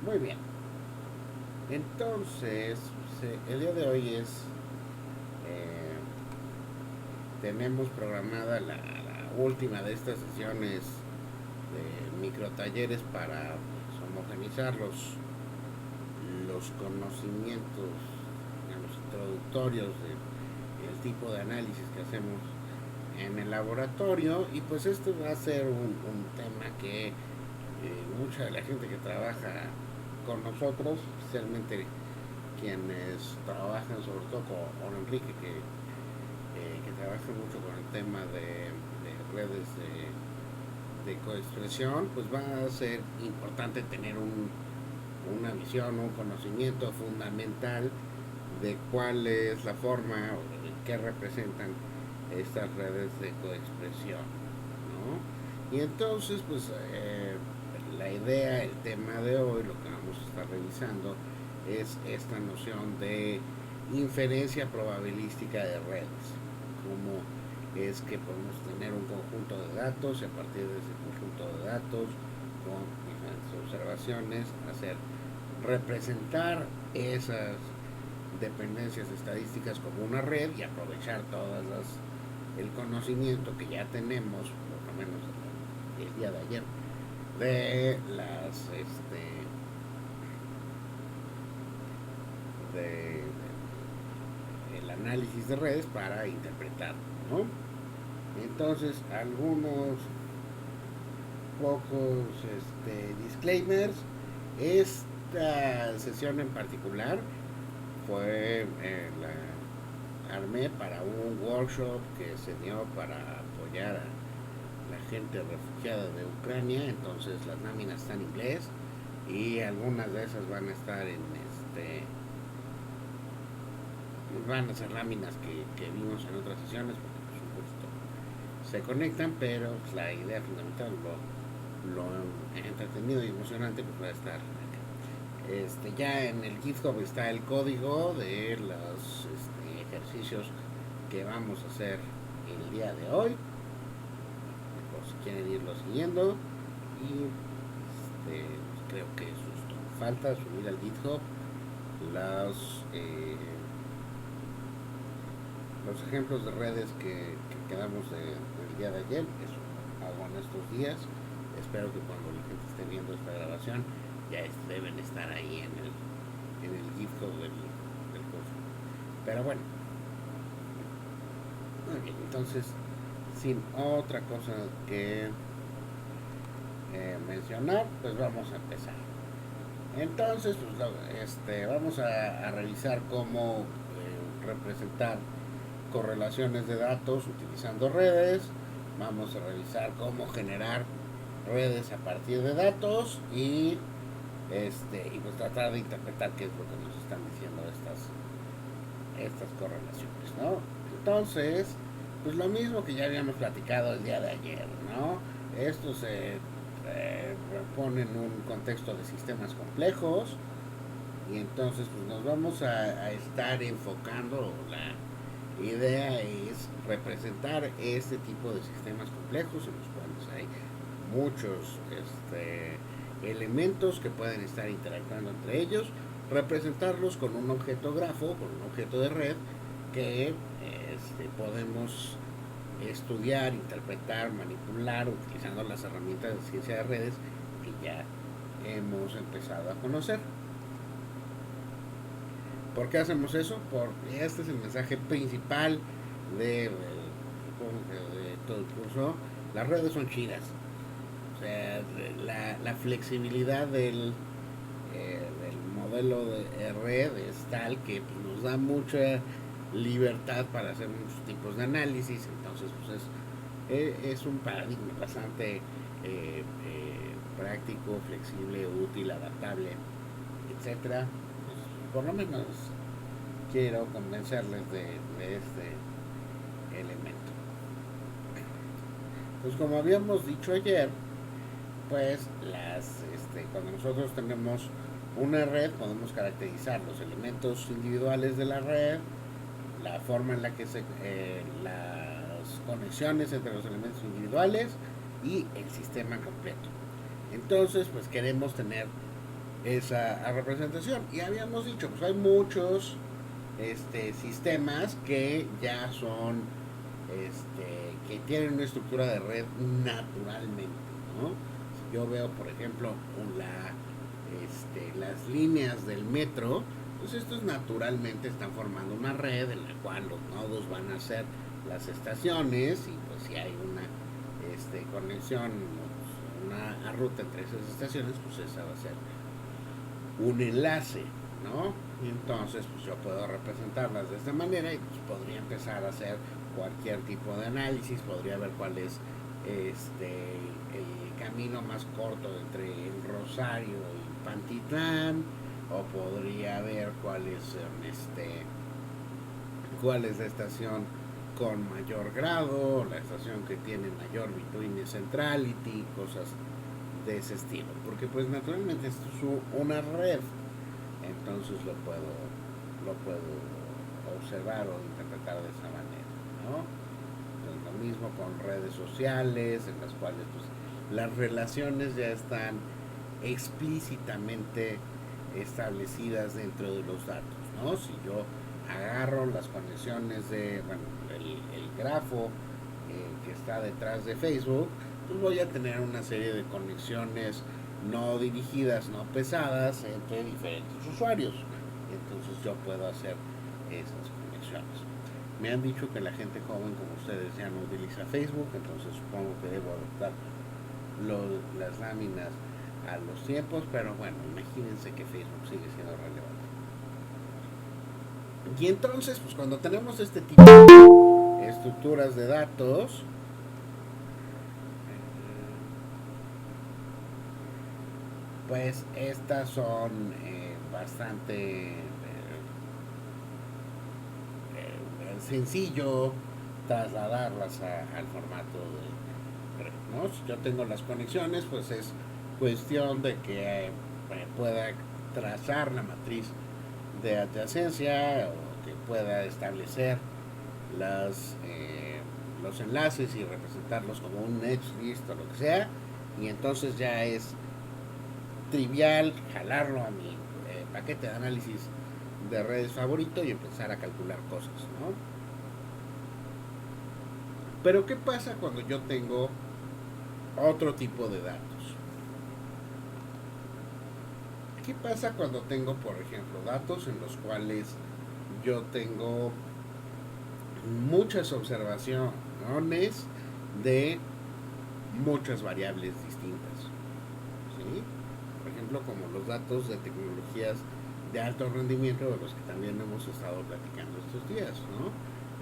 Muy bien. Entonces, el día de hoy eh, tenemos programada la última de estas sesiones de microtalleres para pues, homogenizar los conocimientos, digamos, introductorios del tipo de análisis que hacemos en el laboratorio. Y pues esto va a ser un tema que mucha de la gente que trabaja con nosotros, especialmente quienes trabajan sobre todo con Enrique, que trabaja mucho con el tema de redes de coexpresión, pues va a ser importante tener una visión, un conocimiento fundamental de cuál es la forma o de qué representan estas redes de coexpresión, ¿no? Y entonces, pues la idea, el tema de hoy, lo que vamos a estar revisando, es esta noción de inferencia probabilística de redes. Cómo es que podemos tener un conjunto de datos y a partir de ese conjunto de datos, con diferentes observaciones, hacer representar esas dependencias estadísticas como una red y aprovechar el conocimiento que ya tenemos, por lo menos el día de ayer, de el análisis de redes para interpretar, ¿no? Entonces, algunos pocos disclaimers. Esta sesión en particular fue la armé para un workshop que se dio para apoyar a la gente refugiada de Ucrania. Entonces las láminas están en inglés y algunas de esas van a estar van a ser láminas que vimos en otras sesiones porque por supuesto se conectan, pero pues, la idea fundamental, lo entretenido y emocionante, pues va a estar acá. Ya en el GitHub está el código de los ejercicios que vamos a hacer el día de hoy, por si quieren irlo siguiendo. Y pues creo que eso es todo. Falta subir al GitHub los, eh, los ejemplos de redes que quedamos del día de ayer. Eso hago en estos días. Espero que cuando la gente esté viendo esta grabación ya deben estar ahí en el GitHub del curso. Pero bueno, muy bien, entonces, sin otra cosa que mencionar, pues vamos a empezar. Entonces, pues vamos a revisar cómo representar correlaciones de datos utilizando redes. Vamos a revisar cómo generar redes a partir de datos y pues tratar de interpretar qué es lo que nos están diciendo estas correlaciones, ¿no? Entonces, pues lo mismo que ya habíamos platicado el día de ayer, ¿no? Esto se pone en un contexto de sistemas complejos y entonces pues nos vamos a estar enfocando. La idea es representar este tipo de sistemas complejos en los cuales hay muchos elementos que pueden estar interactuando entre ellos, representarlos con un objeto grafo, con un objeto de red que podemos estudiar, interpretar, manipular utilizando las herramientas de ciencia de redes que ya hemos empezado a conocer. ¿Por qué hacemos eso? Porque este es el mensaje principal de todo el curso. Las redes son chidas. O sea, la flexibilidad del modelo de red es tal que pues, nos da mucha libertad para hacer muchos tipos de análisis. Entonces, pues es un paradigma bastante práctico, flexible, útil, adaptable, etcétera. Pues, por lo menos quiero convencerles de este elemento. Pues como habíamos dicho ayer, pues cuando nosotros tenemos una red podemos caracterizar los elementos individuales de la red, la forma en la que las conexiones entre los elementos individuales y el sistema completo. Entonces, pues queremos tener esa representación. Y habíamos dicho, pues hay muchos sistemas que ya son, que tienen una estructura de red naturalmente, ¿no? Si yo veo, por ejemplo, las líneas del metro, pues estos naturalmente están formando una red en la cual los nodos van a ser las estaciones y pues si hay una conexión, una ruta entre esas estaciones, pues esa va a ser un enlace, ¿no? Y entonces pues yo puedo representarlas de esta manera y pues podría empezar a hacer cualquier tipo de análisis, podría ver cuál es el camino más corto entre el Rosario y Pantitlán, o podría ver cuál es la estación con mayor grado, la estación que tiene mayor between centrality, cosas de ese estilo, porque pues naturalmente esto es una red, entonces lo puedo observar o interpretar de esa manera, ¿no? Entonces, lo mismo con redes sociales en las cuales pues las relaciones ya están explícitamente establecidas dentro de los datos, ¿no? Si yo agarro las conexiones de, bueno, el grafo que está detrás de Facebook, pues voy a tener una serie de conexiones no dirigidas, no pesadas entre diferentes usuarios. Entonces yo puedo hacer esas conexiones. Me han dicho que la gente joven como ustedes ya no utiliza Facebook, entonces supongo que debo adoptar las láminas a los tiempos, pero bueno, imagínense que Facebook sigue siendo relevante. Y entonces, pues cuando tenemos este tipo de estructuras de datos, pues estas son bastante sencillo trasladarlas al formato de red, ¿no? Si yo tengo las conexiones, pues es cuestión de que pueda trazar la matriz de adyacencia o que pueda establecer los enlaces y representarlos como un edge list o lo que sea, y entonces ya es trivial jalarlo a mi paquete de análisis de redes favorito y empezar a calcular cosas, ¿no? Pero ¿qué pasa cuando yo tengo otro tipo de datos? ¿Qué pasa cuando tengo, por ejemplo, datos en los cuales yo tengo muchas observaciones de muchas variables distintas? ¿Sí? Por ejemplo, como los datos de tecnologías de alto rendimiento de los que también hemos estado platicando estos días, ¿no?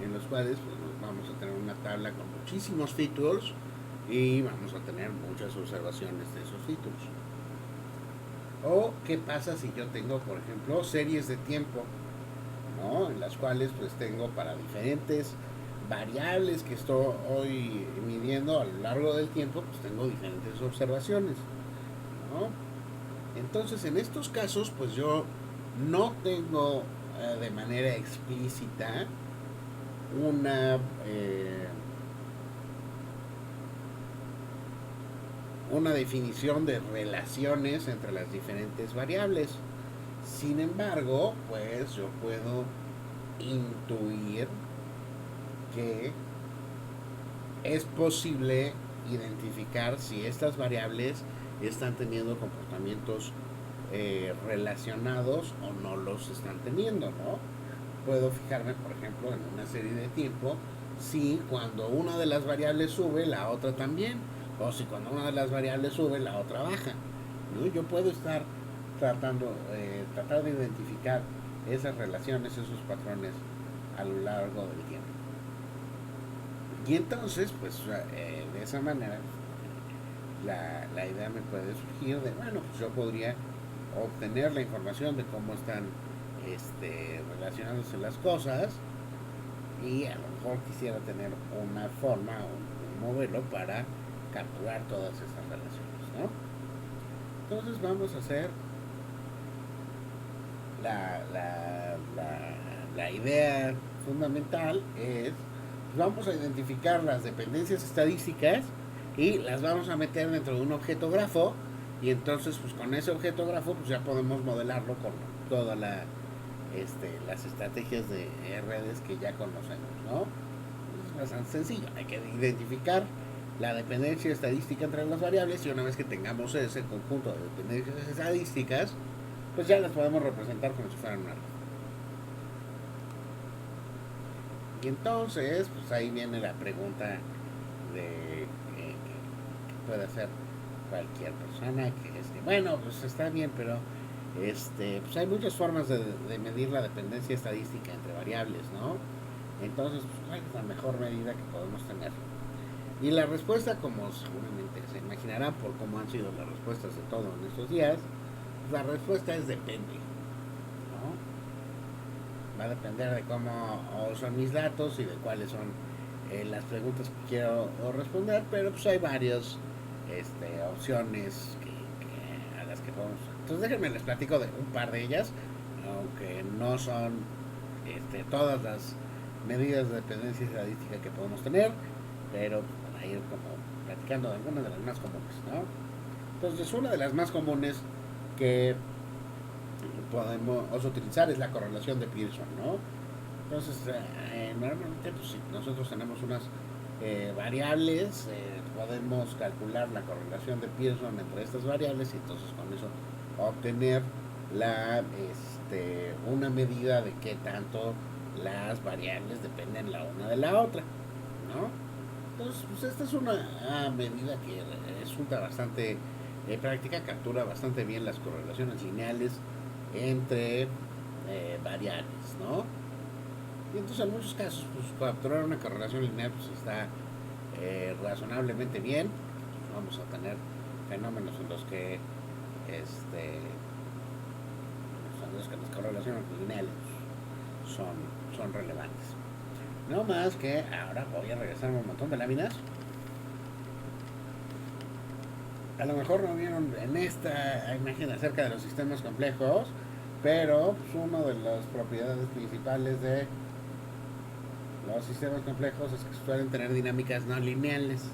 En los cuales pues, vamos a tener una tabla con muchísimos features y vamos a tener muchas observaciones de esos features. O qué pasa si yo tengo, por ejemplo, series de tiempo, ¿no? En las cuales pues tengo para diferentes variables que estoy midiendo a lo largo del tiempo, pues tengo diferentes observaciones, ¿no? Entonces, en estos casos, pues yo no tengo de manera explícita una definición de relaciones entre las diferentes variables. Sin embargo, pues yo puedo intuir que es posible identificar si estas variables están teniendo comportamientos relacionados o no los están teniendo, ¿no? Puedo fijarme, por ejemplo, en una serie de tiempo, si cuando una de las variables sube, la otra también, o si cuando una de las variables sube, la otra baja, ¿no? Yo puedo estar tratar de identificar esas relaciones, esos patrones a lo largo del tiempo. Y entonces, pues de esa manera, la idea me puede surgir de, bueno, pues yo podría obtener la información de cómo están relacionándose las cosas y a lo mejor quisiera tener una forma o un modelo para capturar todas esas relaciones, ¿no? Entonces vamos a hacer la idea fundamental es, pues vamos a identificar las dependencias estadísticas y las vamos a meter dentro de un objeto grafo Y entonces, pues con ese objeto grafo, pues ya podemos modelarlo con todas las estrategias de redes que ya conocemos, ¿no? Es bastante sencillo. Hay que identificar la dependencia estadística entre las variables y una vez que tengamos ese conjunto de dependencias estadísticas, pues ya las podemos representar como si fueran una red. Y entonces, pues ahí viene la pregunta de que puede hacer cualquier persona, que bueno, pues está bien, pero pues hay muchas formas de medir la dependencia estadística entre variables, ¿no? Entonces, pues, ¿cuál es la mejor medida que podemos tener? Y la respuesta, como seguramente se imaginarán por cómo han sido las respuestas de todo en estos días, la respuesta es depende, ¿no? Va a depender de cómo son mis datos y de cuáles son las preguntas que quiero responder, pero pues hay varias opciones a las que podemos. Entonces déjenme les platico de un par de ellas, aunque no son todas las medidas de dependencia estadística que podemos tener, pero para ir como platicando de algunas de las más comunes, ¿no? Entonces una de las más comunes que podemos utilizar es la correlación de Pearson, ¿no? Entonces, normalmente, pues, si nosotros tenemos unas variables, podemos calcular la correlación de Pearson entre estas variables y entonces con eso obtener una medida de qué tanto las variables dependen la una de la otra, ¿no? Entonces, pues esta es una medida que resulta bastante práctica, captura bastante bien las correlaciones lineales entre variables, ¿no? Y entonces en muchos casos, pues capturar una correlación lineal pues está razonablemente bien. Pues, vamos a tener fenómenos en los que las correlaciones lineales son relevantes. No más que ahora voy a regresar un montón de láminas. A lo mejor no vieron en esta imagen acerca de los sistemas complejos, pero pues, una de las propiedades principales de los sistemas complejos es que suelen tener dinámicas no lineales.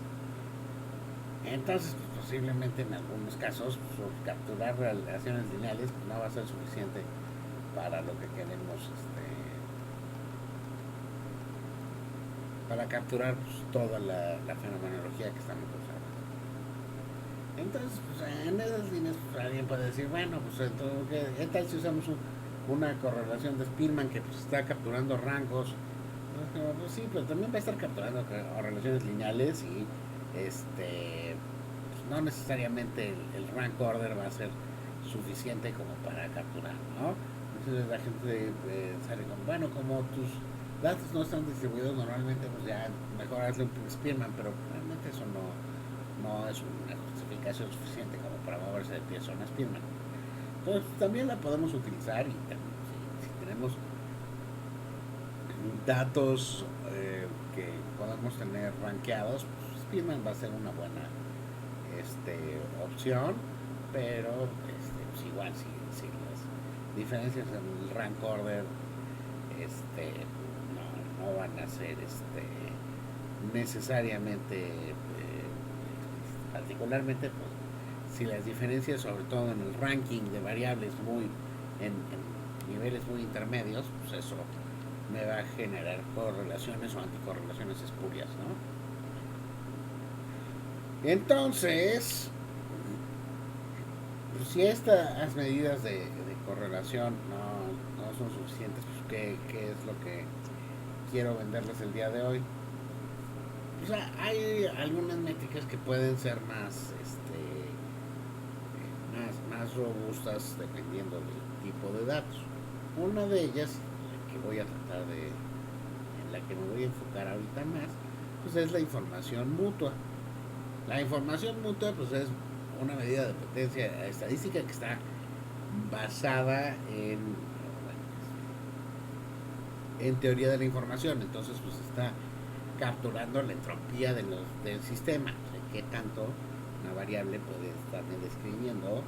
Entonces, pues, posiblemente en algunos casos, pues, capturar relaciones lineales pues, no va a ser suficiente para lo que queremos, para capturar pues, toda la fenomenología que estamos usando. Entonces, pues, en esas líneas, pues, alguien puede decir, bueno, pues entonces, ¿qué tal si usamos una correlación de Spearman que pues, está capturando rangos? Pues sí, pero también va a estar capturando relaciones lineales y pues, no necesariamente el rank order va a ser suficiente como para capturar, ¿no? Entonces la gente sale como, bueno, como tus datos no están distribuidos normalmente, pues ya mejor hazle un Spearman, pero realmente eso no es una justificación suficiente como para moverse de pie a una Spearman. Entonces también la podemos utilizar y si tenemos datos que podamos tener rankeados, pues Spearman va a ser una buena opción, pero pues igual si las diferencias en el rank order no van a ser necesariamente particularmente pues, si las diferencias sobre todo en el ranking de variables en niveles muy intermedios, pues eso me va a generar correlaciones o anticorrelaciones espurias, ¿no? Entonces, pues, si estas medidas de correlación no son suficientes, pues ¿qué es lo que quiero venderles el día de hoy? O sea, hay algunas métricas que pueden ser más robustas dependiendo del tipo de datos. Una de ellas, en la que me voy a enfocar ahorita más, pues es la información mutua. La información mutua pues es una medida de dependencia estadística que está basada en teoría de la información. Entonces pues está capturando la entropía del sistema, o sea, qué tanto una variable puede estar describiendo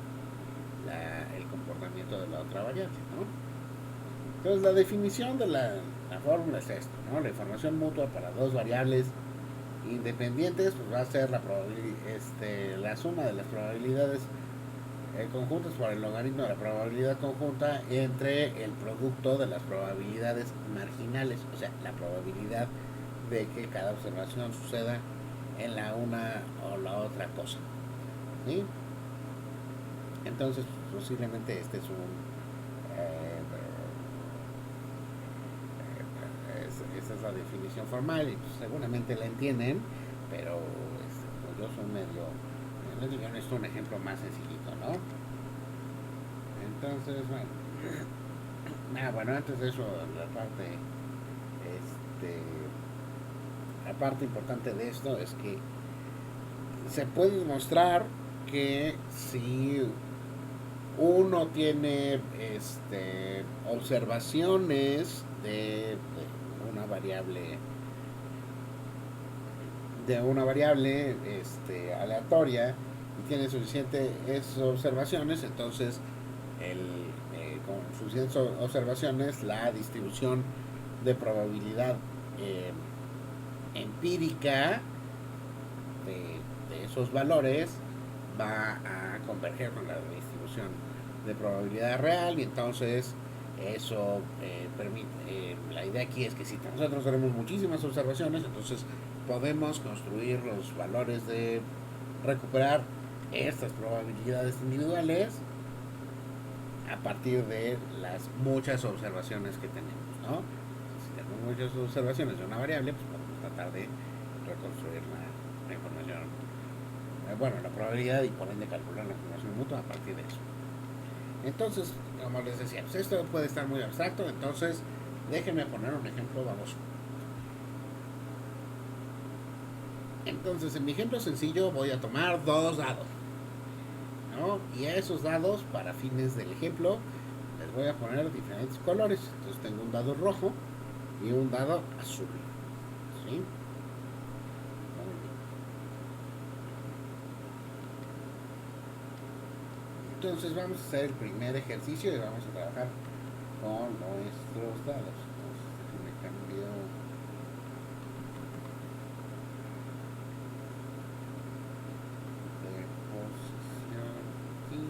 el comportamiento de la otra variable, ¿no? Entonces la definición de la fórmula es esto, ¿no? La información mutua para dos variables independientes pues va a ser la suma de las probabilidades conjuntas por el logaritmo de la probabilidad conjunta entre el producto de las probabilidades marginales, o sea, la probabilidad de que cada observación suceda en la una o la otra cosa, ¿sí? Entonces, posiblemente este es esa es la definición formal y pues, seguramente la entienden, pero pues yo soy medio, les digo, esto es un ejemplo más sencillito, ¿no? Entonces, bueno, bueno, antes de eso, este, la parte importante de esto es que se puede demostrar que si uno tiene observaciones de una variable aleatoria y tiene suficientes observaciones, entonces con suficientes observaciones la distribución de probabilidad eh, empírica de esos valores va a converger con la distribución de probabilidad real y entonces eso permite, la idea aquí es que si nosotros tenemos muchísimas observaciones, entonces podemos construir los valores de recuperar estas probabilidades individuales a partir de las muchas observaciones que tenemos, ¿no? Si tenemos muchas observaciones de una variable, pues podemos tratar de reconstruir la información, la probabilidad y por ende calcular la información mutua a partir de eso. Entonces, como les decía, pues esto puede estar muy abstracto, entonces déjenme poner un ejemplo baboso. Entonces, en mi ejemplo sencillo voy a tomar dos dados, ¿no? Y a esos dados, para fines del ejemplo, les voy a poner diferentes colores. Entonces tengo un dado rojo y un dado azul, ¿sí? Entonces vamos a hacer el primer ejercicio y vamos a trabajar con nuestros dados. Entonces me cambio de posición aquí.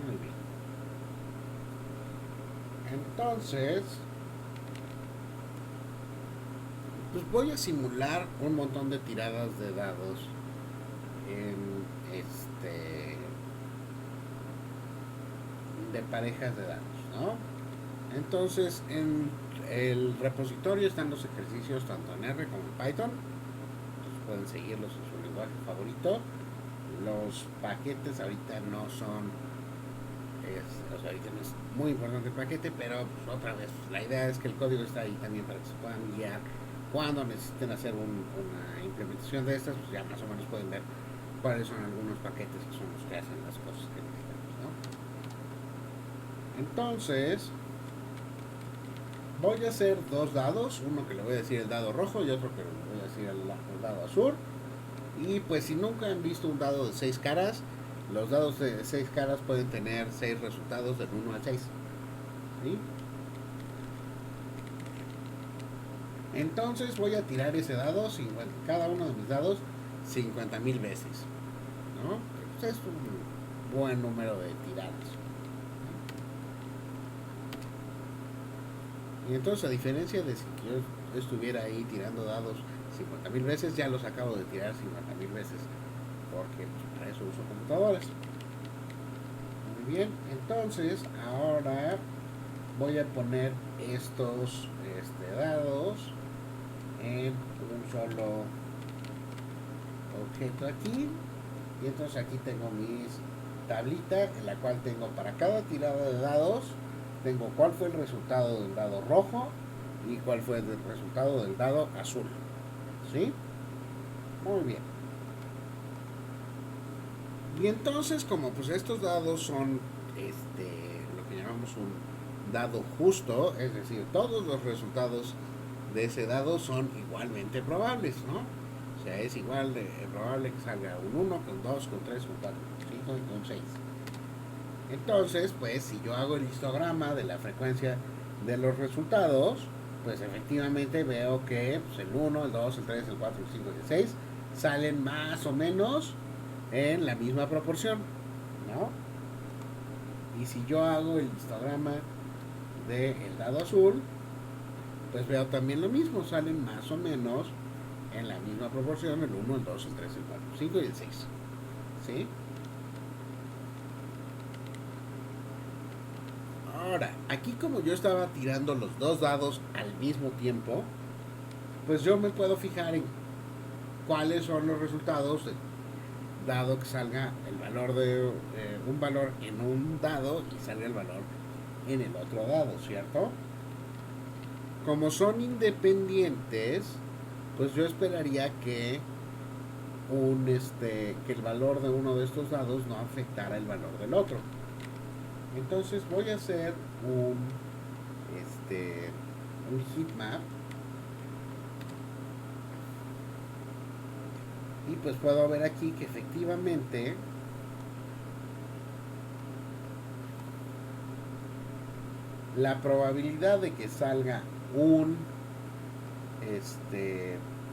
Muy bien. Entonces, pues voy a simular un montón de tiradas de dados en de parejas de dados, ¿no? Entonces, en el repositorio están los ejercicios tanto en R como en Python. Entonces pueden seguirlos en su lenguaje favorito. Los paquetes ahorita no son, ahorita no es muy importante el paquete, pero pues, otra vez, la idea es que el código está ahí también para que se puedan guiar cuando necesiten hacer una implementación de estas, pues ya más o menos pueden ver cuáles son algunos paquetes que son los que hacen las cosas que necesitamos, ¿no? Entonces, voy a hacer dos dados, uno que le voy a decir el dado rojo y otro que le voy a decir el dado azul. Y pues si nunca han visto un dado de 6 caras, los dados de 6 caras pueden tener 6 resultados del 1 al 6. ¿Sí? Entonces voy a tirar ese dado, cada uno de mis dados, 50,000 veces, ¿no? Pues es un buen número de tiradas. Y entonces, a diferencia de si yo estuviera ahí tirando dados 50,000 veces, ya los acabo de tirar 50,000 veces, porque pues, para eso uso computadoras. Muy bien, entonces ahora voy a poner estos dados en un solo objeto aquí. Y entonces aquí tengo mis tablita en la cual tengo para cada tirada de dados, tengo cuál fue el resultado del dado rojo y cuál fue el resultado del dado azul. ¿Sí? Muy bien. Y entonces, como pues estos dados son lo que llamamos un dado justo, es decir, todos los resultados de ese dado son igualmente probables, ¿no? O sea, es igual de probable que salga un 1, que un 2, que un 3, que un 4, que un 5 y que un 6. Entonces, pues si yo hago el histograma de la frecuencia de los resultados, pues efectivamente veo que pues, el 1, el 2, el 3, el 4, el 5 y el 6 salen más o menos en la misma proporción, ¿no? Y si yo hago el histograma del dado azul, pues veo también lo mismo, salen más o menos en la misma proporción el 1, el 2, el 3, el 4, el 5 y el 6. ¿Sí? Ahora, aquí como yo estaba tirando los dos dados al mismo tiempo, pues yo me puedo fijar en cuáles son los resultados, dado que salga el valor de un valor en un dado y salga el valor en el otro dado, ¿cierto? Como son independientes, pues yo esperaría que que el valor de uno de estos dados no afectara el valor del otro. Entonces voy a hacer un heatmap y pues puedo ver aquí que efectivamente la probabilidad de que salga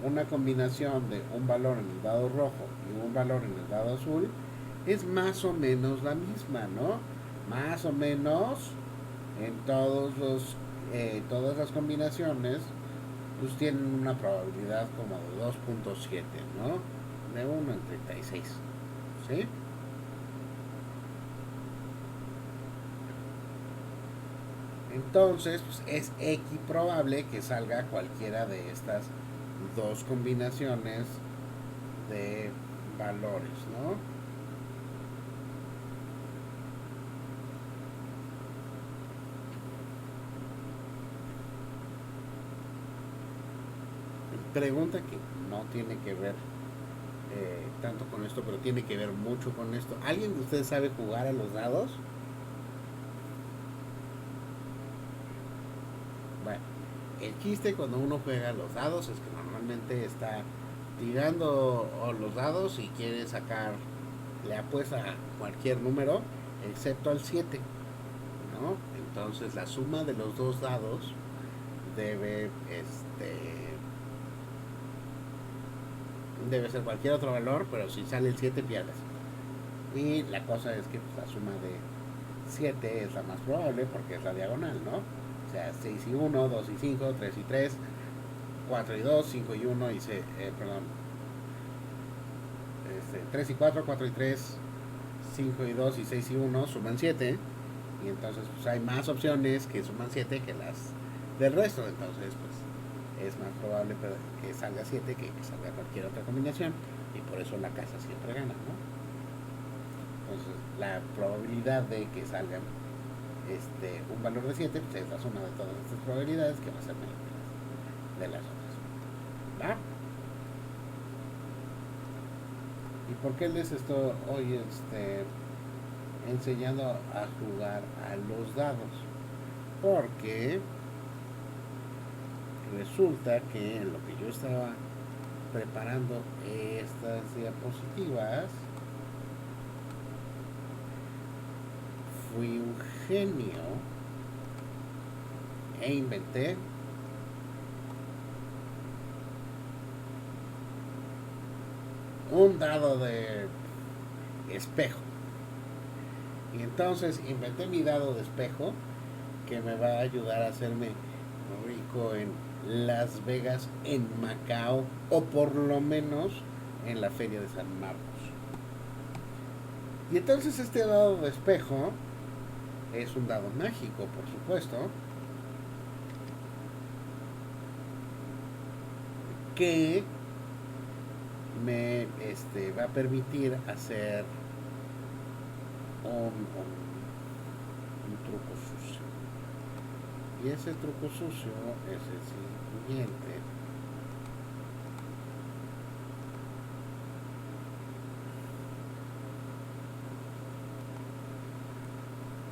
una combinación de un valor en el dado rojo y un valor en el dado azul es más o menos la misma, ¿no? Más o menos en todas las combinaciones pues tienen una probabilidad como de 2.7, ¿no? De 1 en 36, ¿sí? Entonces, pues es equiprobable que salga cualquiera de estas dos combinaciones de valores, ¿no? Pregunta que no tiene que ver tanto con esto, pero tiene que ver mucho con esto. ¿Alguien de ustedes sabe jugar a los dados? Bueno, el chiste cuando uno juega a los dados es que normalmente está tirando los dados y quiere sacar, le apuesta a cualquier número excepto al 7, ¿no? Entonces la suma de los dos dados debe debe ser cualquier otro valor, pero si sale el 7 pierdes. Y la cosa es que pues, la suma de 7 es la más probable porque es la diagonal, ¿no? O sea, 6 y 1, 2 y 5, 3 y 3, 4 y 2, 5 y 1 y 3 y 4, 4 y 3, 5 y 2 y 6 y 1 suman 7. Y entonces pues hay más opciones que suman 7 que las del resto. Entonces pues es más probable que salga 7 que salga cualquier otra combinación. Y por eso la casa siempre gana, ¿no? Entonces la probabilidad de que salga un valor de 7 pues es la suma de todas estas probabilidades que va a ser menor de las otras. ¿Va? ¿Y por qué les estoy hoy enseñando a jugar a los dados? Porque resulta que en lo que yo estaba preparando estas diapositivas fui un genio e inventé un dado de espejo. Y entonces inventé mi dado de espejo que me va a ayudar a hacerme rico en Las Vegas, en Macao o por lo menos en la Feria de San Marcos. Y entonces este dado de espejo es un dado mágico, por supuesto, que me va a permitir hacer un truco sucio. Y ese truco sucio es el siguiente.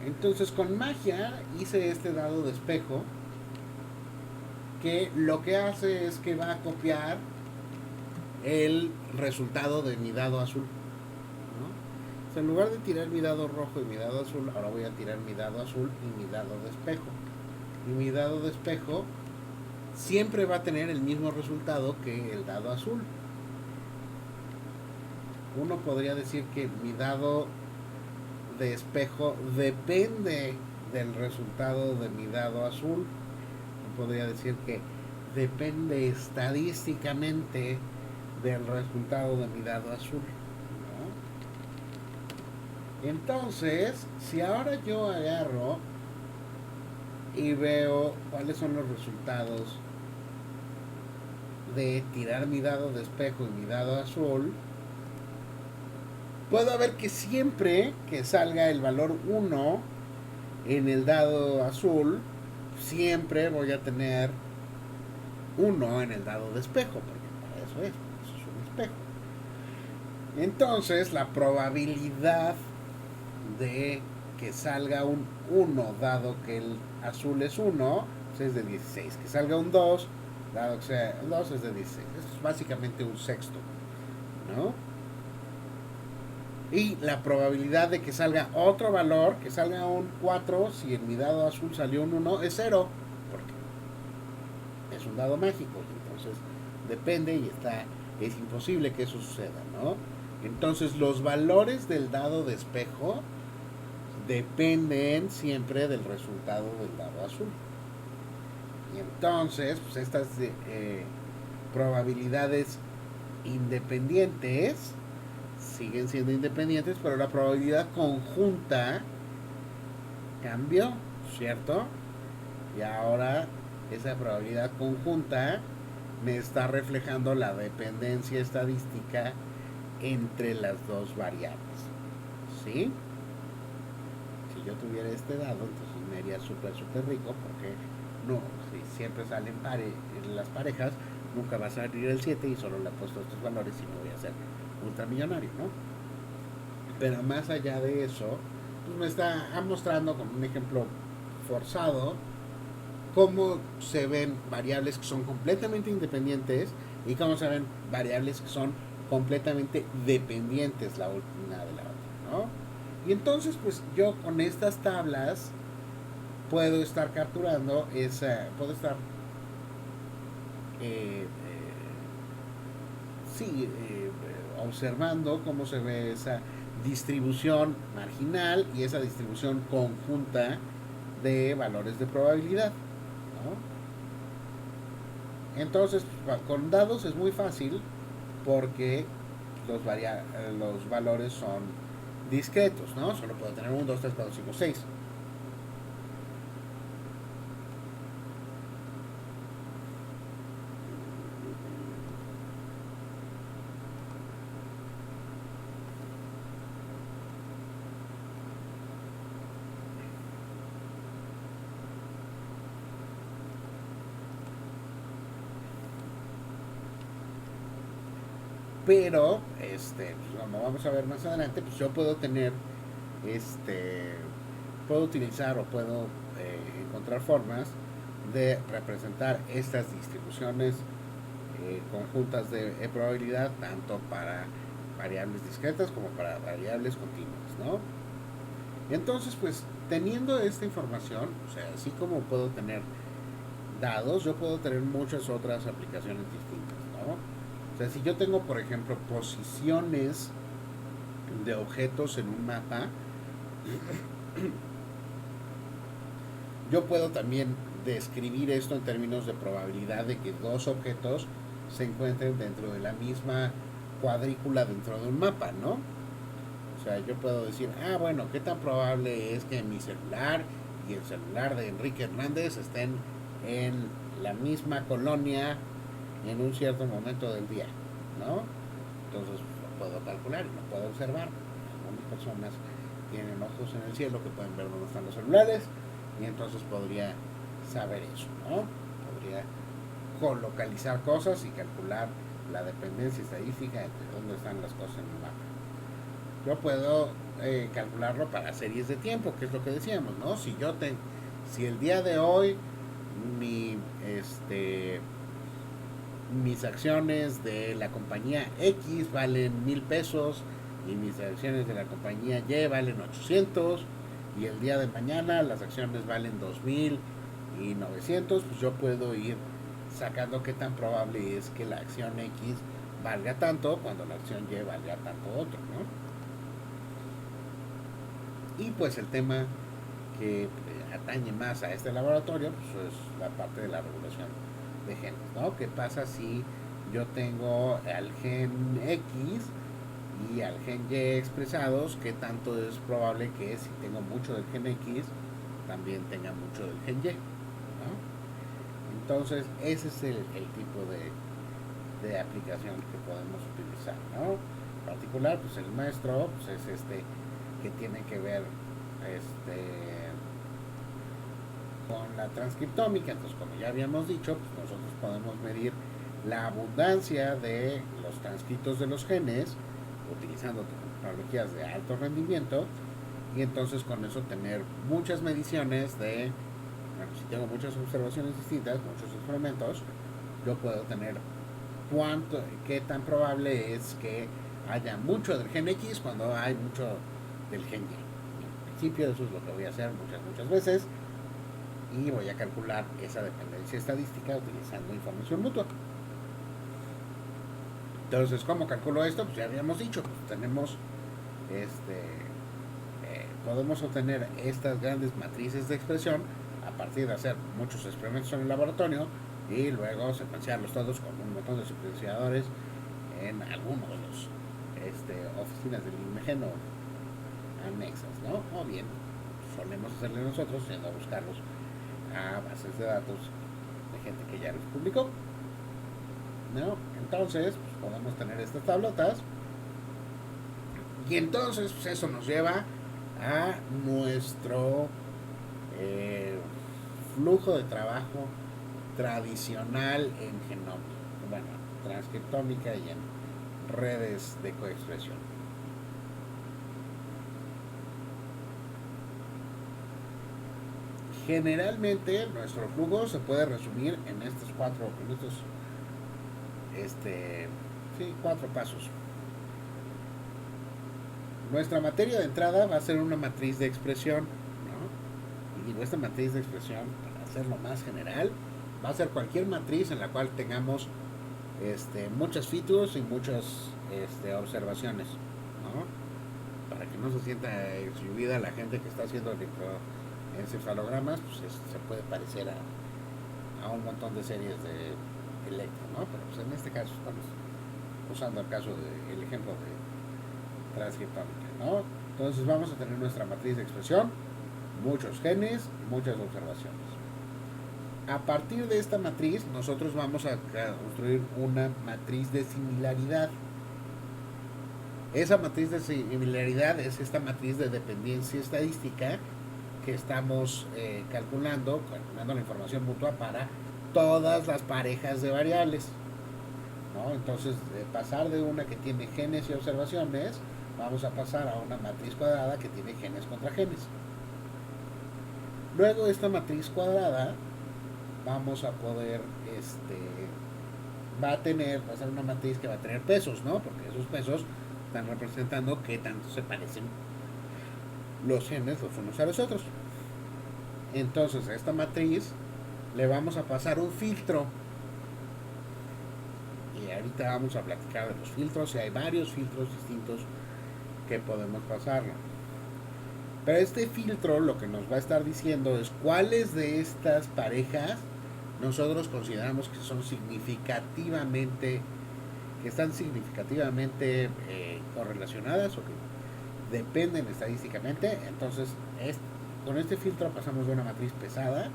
Entonces con magia hice este dado de espejo que lo que hace es que va a copiar el resultado de mi dado azul, ¿no? O sea, en lugar de tirar mi dado rojo y mi dado azul, ahora voy a tirar mi dado azul y mi dado de espejo. Y mi dado de espejo siempre va a tener el mismo resultado que el dado azul. Uno podría decir que mi dado de espejo depende del resultado de mi dado azul. Podría decir que depende estadísticamente del resultado de mi dado azul, ¿no? Entonces, si ahora yo agarro y veo cuáles son los resultados de tirar mi dado de espejo y mi dado azul, puedo ver que siempre que salga el valor 1 en el dado azul, siempre voy a tener 1 en el dado de espejo, porque para eso es un espejo. Entonces, la probabilidad de que salga un 1, dado que el azul es 1, pues es de 16. Que salga un 2, dado que sea el 2, es de 16. Es básicamente un sexto, ¿no? Y la probabilidad de que salga otro valor, que salga un 4, si en mi dado azul salió un 1, es 0, porque es un dado mágico. Entonces depende y es imposible que eso suceda, ¿no? Entonces los valores del dado de espejo dependen siempre del resultado del dado azul. Y entonces, pues estas probabilidades independientes siguen siendo independientes, pero la probabilidad conjunta cambió, ¿cierto? Y ahora esa probabilidad conjunta me está reflejando la dependencia estadística entre las dos variables, ¿sí? Si yo tuviera este dado, entonces me haría súper rico, porque no, si siempre salen en las parejas, nunca va a salir el 7 y solo le he puesto estos valores y me voy a ser ultramillonario, ¿no? Pero más allá de eso, pues me está mostrando con un ejemplo forzado cómo se ven variables que son completamente independientes y cómo se ven variables que son completamente dependientes la una de la otra, ¿no? Y entonces, pues yo con estas tablas puedo estar capturando puedo estar eh, sí, observando cómo se ve esa distribución marginal y esa distribución conjunta de valores de probabilidad, ¿no? Entonces, con dados es muy fácil porque los valores son discretos, ¿no? Solo puedo tener 1, 2, 3, 4, 5, 6. Pero, como vamos a ver más adelante, pues yo puedo tener, puedo utilizar o puedo encontrar formas de representar estas distribuciones conjuntas de probabilidad, tanto para variables discretas como para variables continuas, ¿no? Y entonces, pues, teniendo esta información, o sea, así como puedo tener dados, yo puedo tener muchas otras aplicaciones distintas, ¿no? O sea, si yo tengo, por ejemplo, posiciones de objetos en un mapa, yo puedo también describir esto en términos de probabilidad de que dos objetos se encuentren dentro de la misma cuadrícula dentro de un mapa, ¿no? O sea, yo puedo decir, bueno, ¿qué tan probable es que mi celular y el celular de Enrique Hernández estén en la misma colonia en un cierto momento del día, ¿no? entonces lo puedo calcular y lo puedo observar. Algunas personas tienen ojos en el cielo que pueden ver dónde están los celulares y entonces podría saber eso, ¿no? Podría colocalizar cosas y calcular la dependencia estadística entre dónde están las cosas en el mapa. Yo puedo calcularlo para series de tiempo, que es lo que decíamos, ¿no? Si el día de hoy mi, mis acciones de la compañía X valen 1,000 pesos y mis acciones de la compañía Y valen 800 y el día de mañana las acciones valen 2,900, pues yo puedo ir sacando qué tan probable es que la acción X valga tanto cuando la acción Y valga tanto otro, ¿no? Y pues el tema que atañe más a este laboratorio pues es la parte de la regulación de genes, ¿no? ¿Qué pasa si yo tengo al gen X y al gen Y expresados? ¿Qué tanto es probable que si tengo mucho del gen X también tenga mucho del gen Y, ¿no? Entonces ese es el tipo de aplicación que podemos utilizar, ¿no? En particular, pues el nuestro pues es que tiene que ver con la transcriptómica. Entonces, como ya habíamos dicho, pues nosotros podemos medir la abundancia de los transcritos de los genes utilizando tecnologías de alto rendimiento y entonces con eso tener muchas mediciones de, bueno, si tengo muchas observaciones distintas, muchos experimentos, yo puedo tener qué tan probable es que haya mucho del gen X cuando hay mucho del gen Y. En principio eso es lo que voy a hacer muchas veces y voy a calcular esa dependencia estadística utilizando información mutua. Entonces, ¿cómo calculo esto? Pues ya habíamos dicho, pues tenemos podemos obtener estas grandes matrices de expresión a partir de hacer muchos experimentos en el laboratorio y luego secuenciarlos todos con un montón de secuenciadores en alguno de los oficinas del INMEGEN o anexas, ¿no? O bien solemos hacerle nosotros yendo a buscarlos a bases de datos de gente que ya los publicó, ¿no? Entonces pues podemos tener estas tablotas y entonces pues eso nos lleva a nuestro flujo de trabajo tradicional en genómica, bueno, transcriptómica y en redes de coexpresión. Generalmente nuestro flujo se puede resumir en estos cuatro pasos. Nuestra materia de entrada va a ser una matriz de expresión, ¿no? Y digo, esta matriz de expresión, para hacerlo más general, va a ser cualquier matriz en la cual tengamos muchas features y muchas observaciones, ¿no? Para que no se sienta excluida la gente que está haciendo encefalogramas, pues se puede parecer a un montón de series de Electro, ¿no? Pero pues en este caso estamos usando el ejemplo de transcriptómica, ¿no? Entonces vamos a tener nuestra matriz de expresión, muchos genes, muchas observaciones. A partir de esta matriz, nosotros vamos a construir una matriz de similaridad. Esa matriz de similaridad es esta matriz de dependencia estadística que estamos calculando la información mutua para todas las parejas de variables, ¿no? Entonces, pasar de una que tiene genes y observaciones, vamos a pasar a una matriz cuadrada que tiene genes contra genes. Luego, esta matriz cuadrada vamos a poder, va a ser una matriz que va a tener pesos, ¿no? Porque esos pesos están representando qué tanto se parecen los genes los unos a los otros. Entonces a esta matriz le vamos a pasar un filtro y ahorita vamos a platicar de los filtros y hay varios filtros distintos que podemos pasarlo. Pero este filtro lo que nos va a estar diciendo es cuáles de estas parejas nosotros consideramos que son están significativamente correlacionadas o que dependen estadísticamente. Entonces con este filtro pasamos de una matriz pesada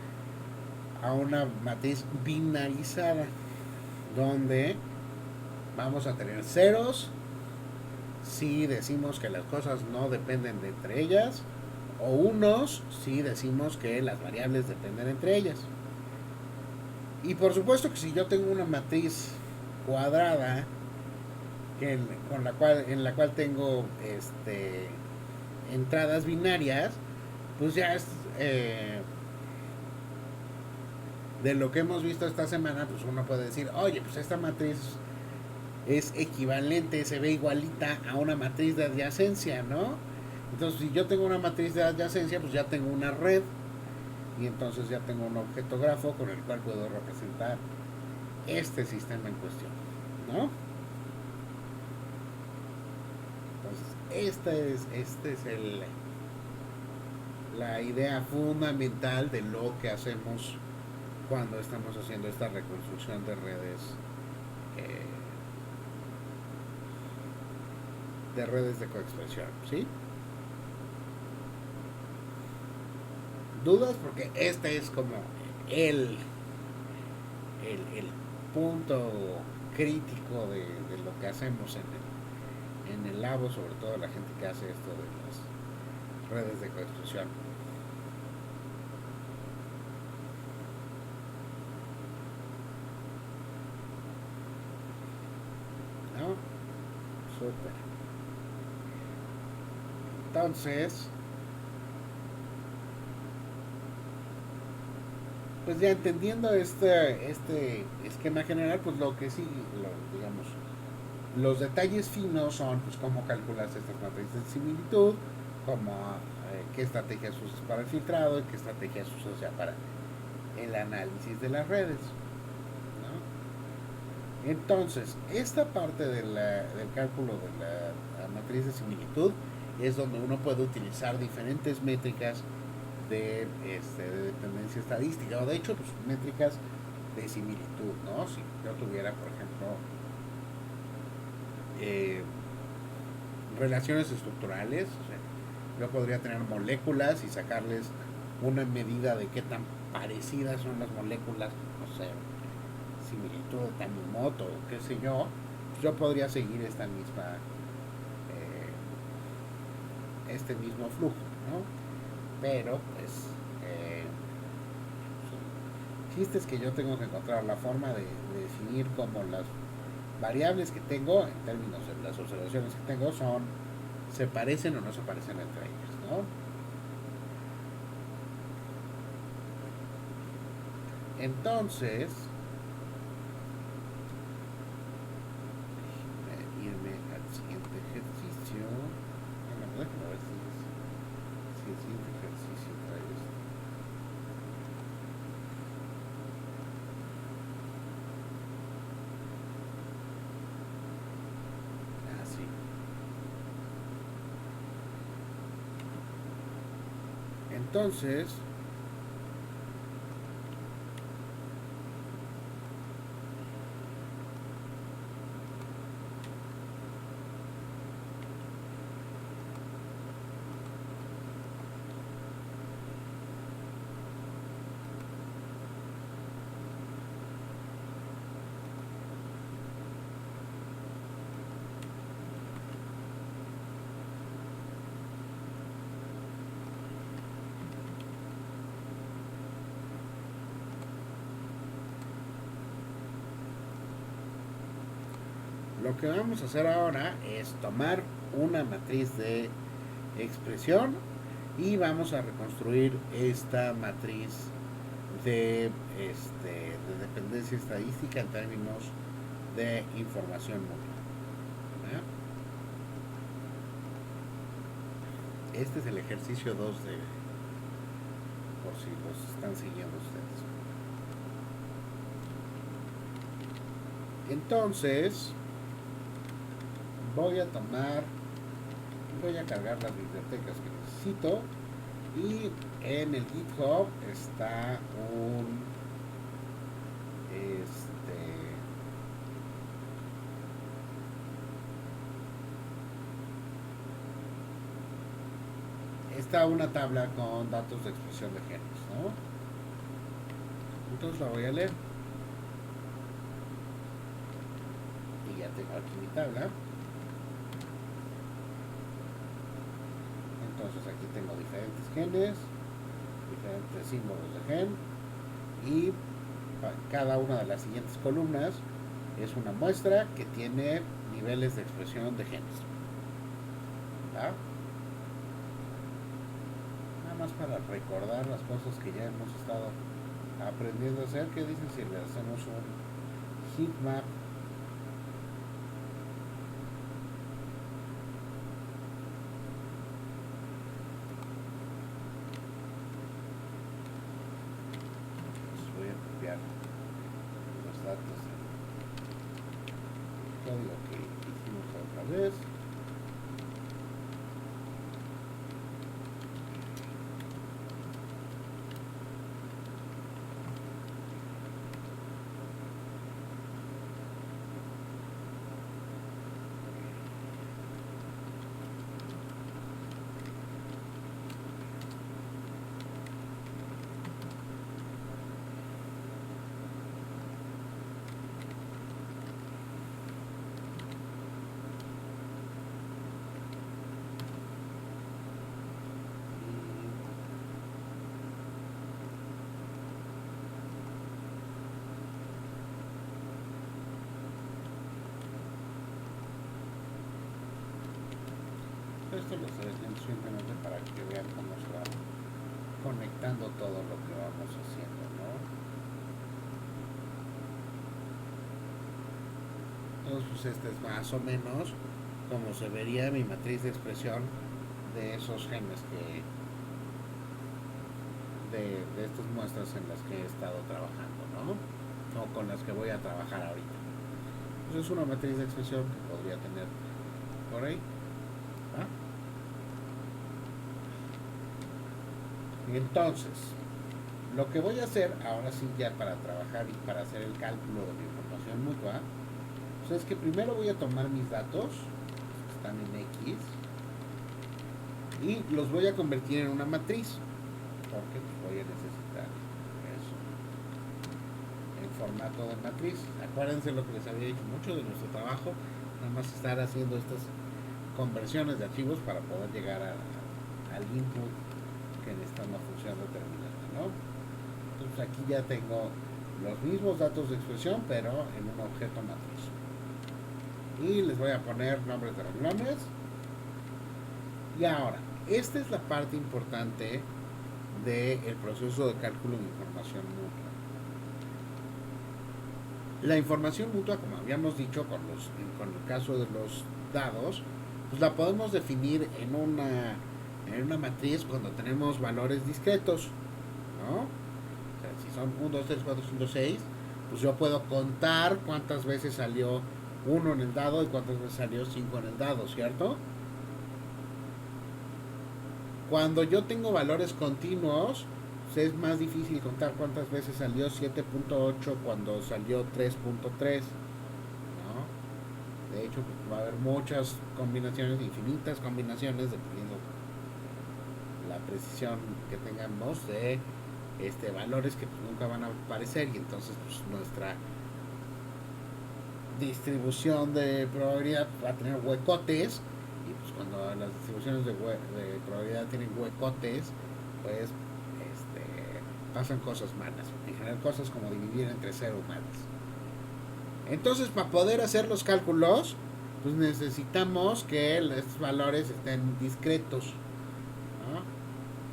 a una matriz binarizada donde vamos a tener ceros sí decimos que las cosas no dependen de entre ellas, o unos sí decimos que las variables dependen entre ellas. Y por supuesto que si yo tengo una matriz cuadrada en la cual tengo entradas binarias, pues ya es de lo que hemos visto esta semana, pues uno puede decir, oye, pues esta matriz es equivalente, se ve igualita a una matriz de adyacencia, ¿no? Entonces, si yo tengo una matriz de adyacencia, pues ya tengo una red y entonces ya tengo un objeto grafo con el cual puedo representar este sistema en cuestión, ¿no? Entonces, la idea fundamental de lo que hacemos cuando estamos haciendo esta reconstrucción eh, de redes de coexpresión, ¿sí? ¿Dudas? Porque este es como el, el punto crítico de lo que hacemos en el labo, sobre todo la gente que hace esto de las redes de coexpresión. ¿No? Súper. Entonces, pues ya entendiendo este esquema general, pues lo que sí, digamos, los detalles finos son pues cómo calculas estas matrices de similitud, cómo, qué estrategias usas para el filtrado y qué estrategias usas ya para el análisis de las redes, ¿no? Entonces, esta parte del cálculo de la matriz de similitud es donde uno puede utilizar diferentes métricas de dependencia estadística, o de hecho, pues métricas de similitud, ¿no? Si yo tuviera, por ejemplo, eh, relaciones estructurales, o sea, yo podría tener moléculas y sacarles una medida de qué tan parecidas son las moléculas, no sé, similitud de Tanimoto o qué sé yo podría seguir este mismo flujo, ¿no? Pero pues el chiste es que yo tengo que encontrar la forma de definir cómo las variables que tengo en términos de las observaciones que tengo se parecen o no se parecen entre ellas, ¿no? Entonces, irme al siguiente ejercicio. Bueno, déjame ver si el siguiente ejercicio trae esto. Ah, sí. Entonces, lo que vamos a hacer ahora es tomar una matriz de expresión y vamos a reconstruir esta matriz de dependencia estadística en términos de información múltiple. Este es el ejercicio 2 por si los están siguiendo ustedes. Entonces, voy a cargar las bibliotecas que necesito y en el GitHub está está una tabla con datos de expresión de genes, ¿no? Entonces la voy a leer y ya tengo aquí mi tabla. Entonces aquí tengo diferentes genes, diferentes símbolos de gen, y cada una de las siguientes columnas es una muestra que tiene niveles de expresión de genes. ¿Va? Nada más para recordar las cosas que ya hemos estado aprendiendo a hacer. ¿Qué dicen si le hacemos un heat map? Voy a copiar los datos del código que hicimos otra vez. Esto lo estoy haciendo simplemente para que vean cómo se va conectando todo lo que vamos haciendo, ¿no? Entonces, pues este es más o menos como se vería mi matriz de expresión de esos genes de estas muestras en las que he estado trabajando, ¿no? O con las que voy a trabajar ahorita. Pues es una matriz de expresión que podría tener por ahí. ¿Ah? Entonces, lo que voy a hacer ahora sí ya para trabajar y para hacer el cálculo de mi información mutua, pues es que primero voy a tomar mis datos, que están en X, y los voy a convertir en una matriz, porque voy a necesitar eso en formato de matriz. Acuérdense lo que les había dicho, mucho de nuestro trabajo, nada más estar haciendo estas conversiones de archivos para poder llegar al input que necesita una función determinada, ¿no? Entonces aquí ya tengo los mismos datos de expresión, pero en un objeto matriz. Y les voy a poner nombres de renglones. Y ahora, esta es la parte importante del proceso de cálculo de información mutua. La información mutua, como habíamos dicho con el caso de los dados, pues la podemos definir en una matriz cuando tenemos valores discretos, ¿no? O sea, si son 1, 2, 3, 4, 5, 6, pues yo puedo contar cuántas veces salió 1 en el dado y cuántas veces salió 5 en el dado, ¿cierto? Cuando yo tengo valores continuos, pues es más difícil contar cuántas veces salió 7.8 cuando salió 3.3, ¿no? De hecho, pues va a haber muchas combinaciones, infinitas combinaciones, dependiendo la precisión que tengamos de valores que pues nunca van a aparecer, y entonces pues nuestra distribución de probabilidad va a tener huecotes, y pues cuando las distribuciones de probabilidad tienen huecotes, pues pasan cosas malas, en general cosas como dividir entre 0 malas. Entonces, para poder hacer los cálculos, pues necesitamos que estos valores estén discretos, ¿no?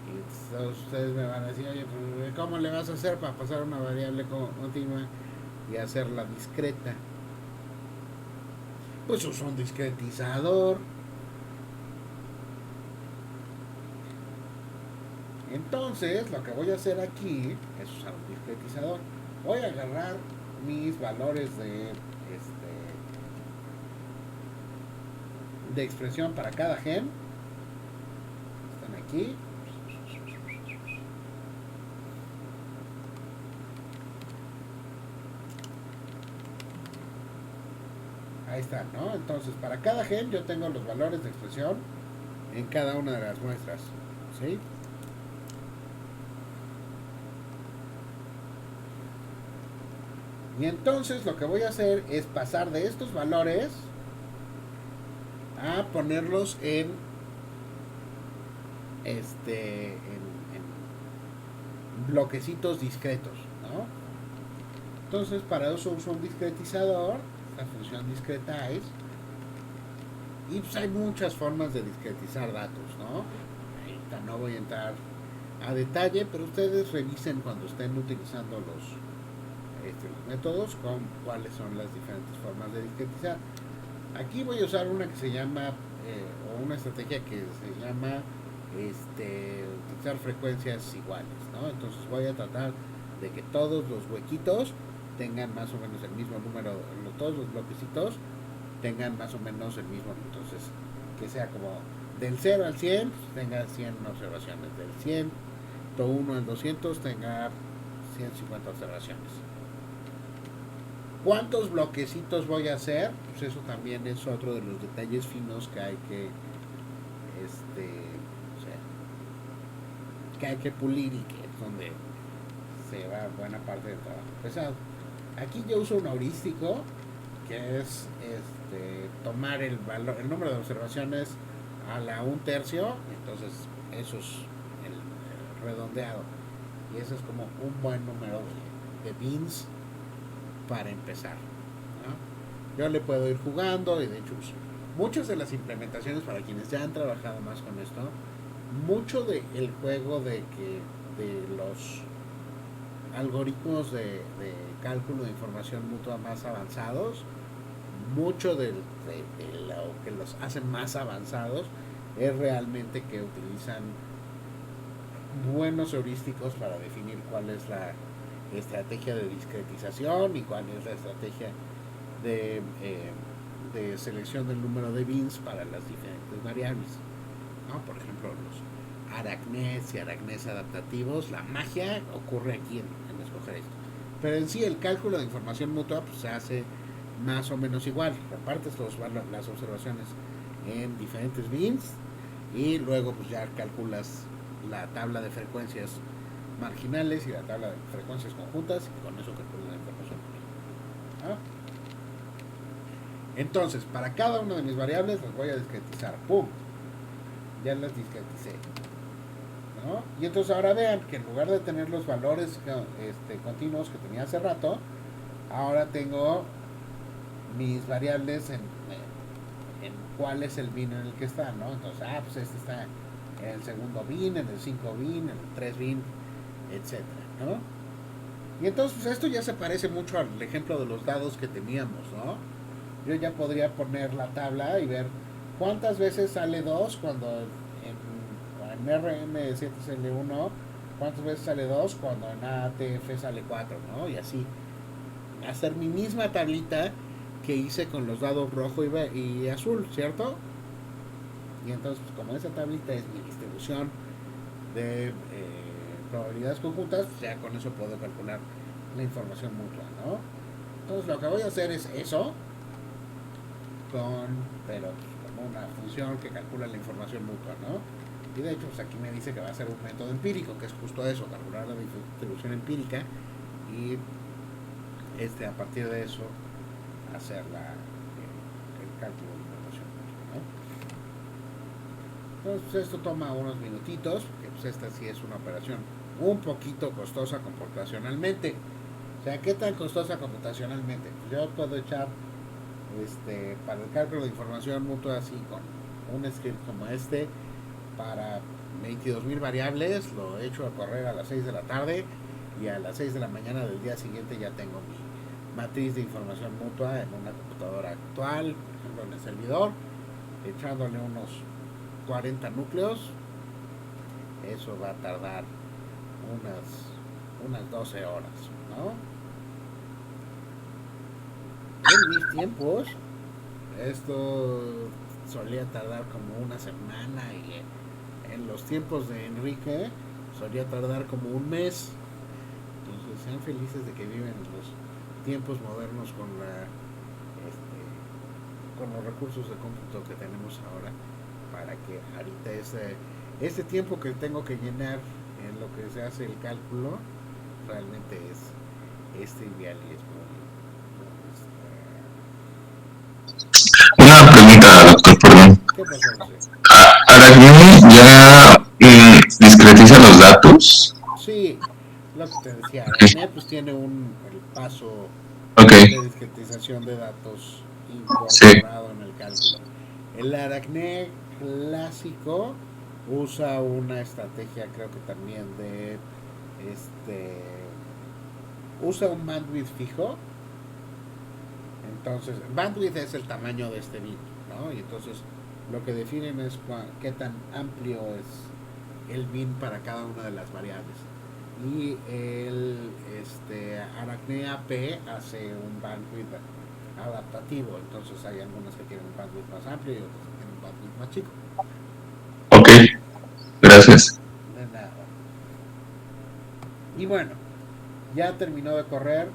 Y entonces ustedes me van a decir, oye, pues, ¿cómo le vas a hacer para pasar una variable continua y hacerla discreta? Pues uso un discretizador. Entonces, lo que voy a hacer aquí es usar un discretizador. Voy a agarrar mis valores de expresión para cada gen. Están aquí. Ahí están, ¿no? Entonces, para cada gen yo tengo los valores de expresión en cada una de las muestras, ¿sí? Y entonces lo que voy a hacer es pasar de estos valores a ponerlos en en bloquecitos discretos, ¿no? Entonces para eso uso un discretizador, la función discretize, y pues hay muchas formas de discretizar datos, ¿no? Ahorita no voy a entrar a detalle, pero ustedes revisen cuando estén utilizando los métodos con cuáles son las diferentes formas de discretizar. Aquí voy a usar una que se llama, o una estrategia que se llama utilizar frecuencias iguales, ¿no? Entonces voy a tratar de que todos los huequitos tengan más o menos el mismo número, todos los bloquecitos tengan más o menos el mismo, entonces que sea como del 0 al 100 pues, tenga 100 observaciones, del 101 al 200 tenga 150 observaciones. ¿Cuántos bloquecitos voy a hacer? Pues eso también es otro de los detalles finos que hay que que hay que pulir y que es donde se va buena parte del trabajo pesado. Aquí yo uso un heurístico que es tomar el valor, el número de observaciones a la 1/3, entonces eso es el redondeado y eso es como un buen número de beans para empezar, ¿no? Yo le puedo ir jugando y de hecho muchas de las implementaciones para quienes ya han trabajado más con esto, mucho del juego de los algoritmos de cálculo de información mutua más avanzados, mucho de lo que los hace más avanzados es realmente que utilizan buenos heurísticos para definir cuál es la estrategia de discretización y cuál es la estrategia de selección del número de bins para las diferentes variables, ¿no? Por ejemplo, los aracnés y aracnés adaptativos, la magia ocurre aquí en escoger esto. Pero en sí el cálculo de información mutua pues, se hace más o menos igual. Repartes las observaciones en diferentes bins y luego pues ya calculas la tabla de frecuencias marginales y la tabla de frecuencias conjuntas y con eso calculas la información mutua, ¿no? Entonces, para cada una de mis variables las voy a discretizar. ¡Pum! Ya las discreticé, ¿no? Y entonces ahora vean que en lugar de tener los valores continuos que tenía hace rato, ahora tengo mis variables en cuál es el bin en el que está, ¿no? Entonces, pues este está en el segundo bin, en el 5 bin, en el 3 bin, etcétera, ¿no? Y entonces pues esto ya se parece mucho al ejemplo de los dados que teníamos, ¿no? Yo ya podría poner la tabla y ver cuántas veces sale 2 cuando en RM7CL1, cuántas veces sale 2 cuando en ATF sale 4, ¿no? Y así hacer mi misma tablita que hice con los dados rojo y azul, ¿cierto? Y entonces pues, como esa tablita es mi distribución de probabilidades conjuntas, pues ya con eso puedo calcular la información mutua, ¿no? Entonces lo que voy a hacer es eso, pero como una función que calcula la información mutua, ¿no? Y de hecho pues aquí me dice que va a ser un método empírico, que es justo eso, calcular la distribución empírica y a partir de eso hacer el cálculo de información mutua, ¿no? Entonces pues, esto toma unos minutitos, porque pues esta sí es una operación un poquito costosa computacionalmente. O sea, ¿qué tan costosa computacionalmente? Pues yo puedo echar para el cálculo de información mutua así con un script como para 22,000 variables, lo echo a correr a las 6 de la tarde y a las 6 de la mañana del día siguiente ya tengo mi matriz de información mutua en una computadora actual, por ejemplo en el servidor, echándole unos 40 núcleos. Eso va a tardar unas 12 horas, ¿no? En mis tiempos esto solía tardar como una semana y en los tiempos de Enrique solía tardar como un mes. Entonces sean felices de que viven en los tiempos modernos con con los recursos de cómputo que tenemos ahora, para que ahorita este tiempo que tengo que llenar en lo que se hace el cálculo realmente es trivial y es muy Una pregunta, doctor, perdón. ¿Qué pasó, José? Arachnid ya discretiza los datos. Sí, lo que te decía, Aracne pues tiene el paso Ok, de discretización de datos sí, incorporado en el cálculo. El Aracne clásico usa una estrategia, creo que también de este usa un bandwidth fijo. Entonces, bandwidth es el tamaño de este bit, ¿no? Y entonces lo que definen es qué tan amplio es el bin para cada una de las variables. Y el Aracne AP hace un bandwidth adaptativo, entonces hay algunas que tienen un bandwidth más amplio y otras que tienen un bandwidth más chico. ok, gracias. De nada. Y bueno, ya terminó de correr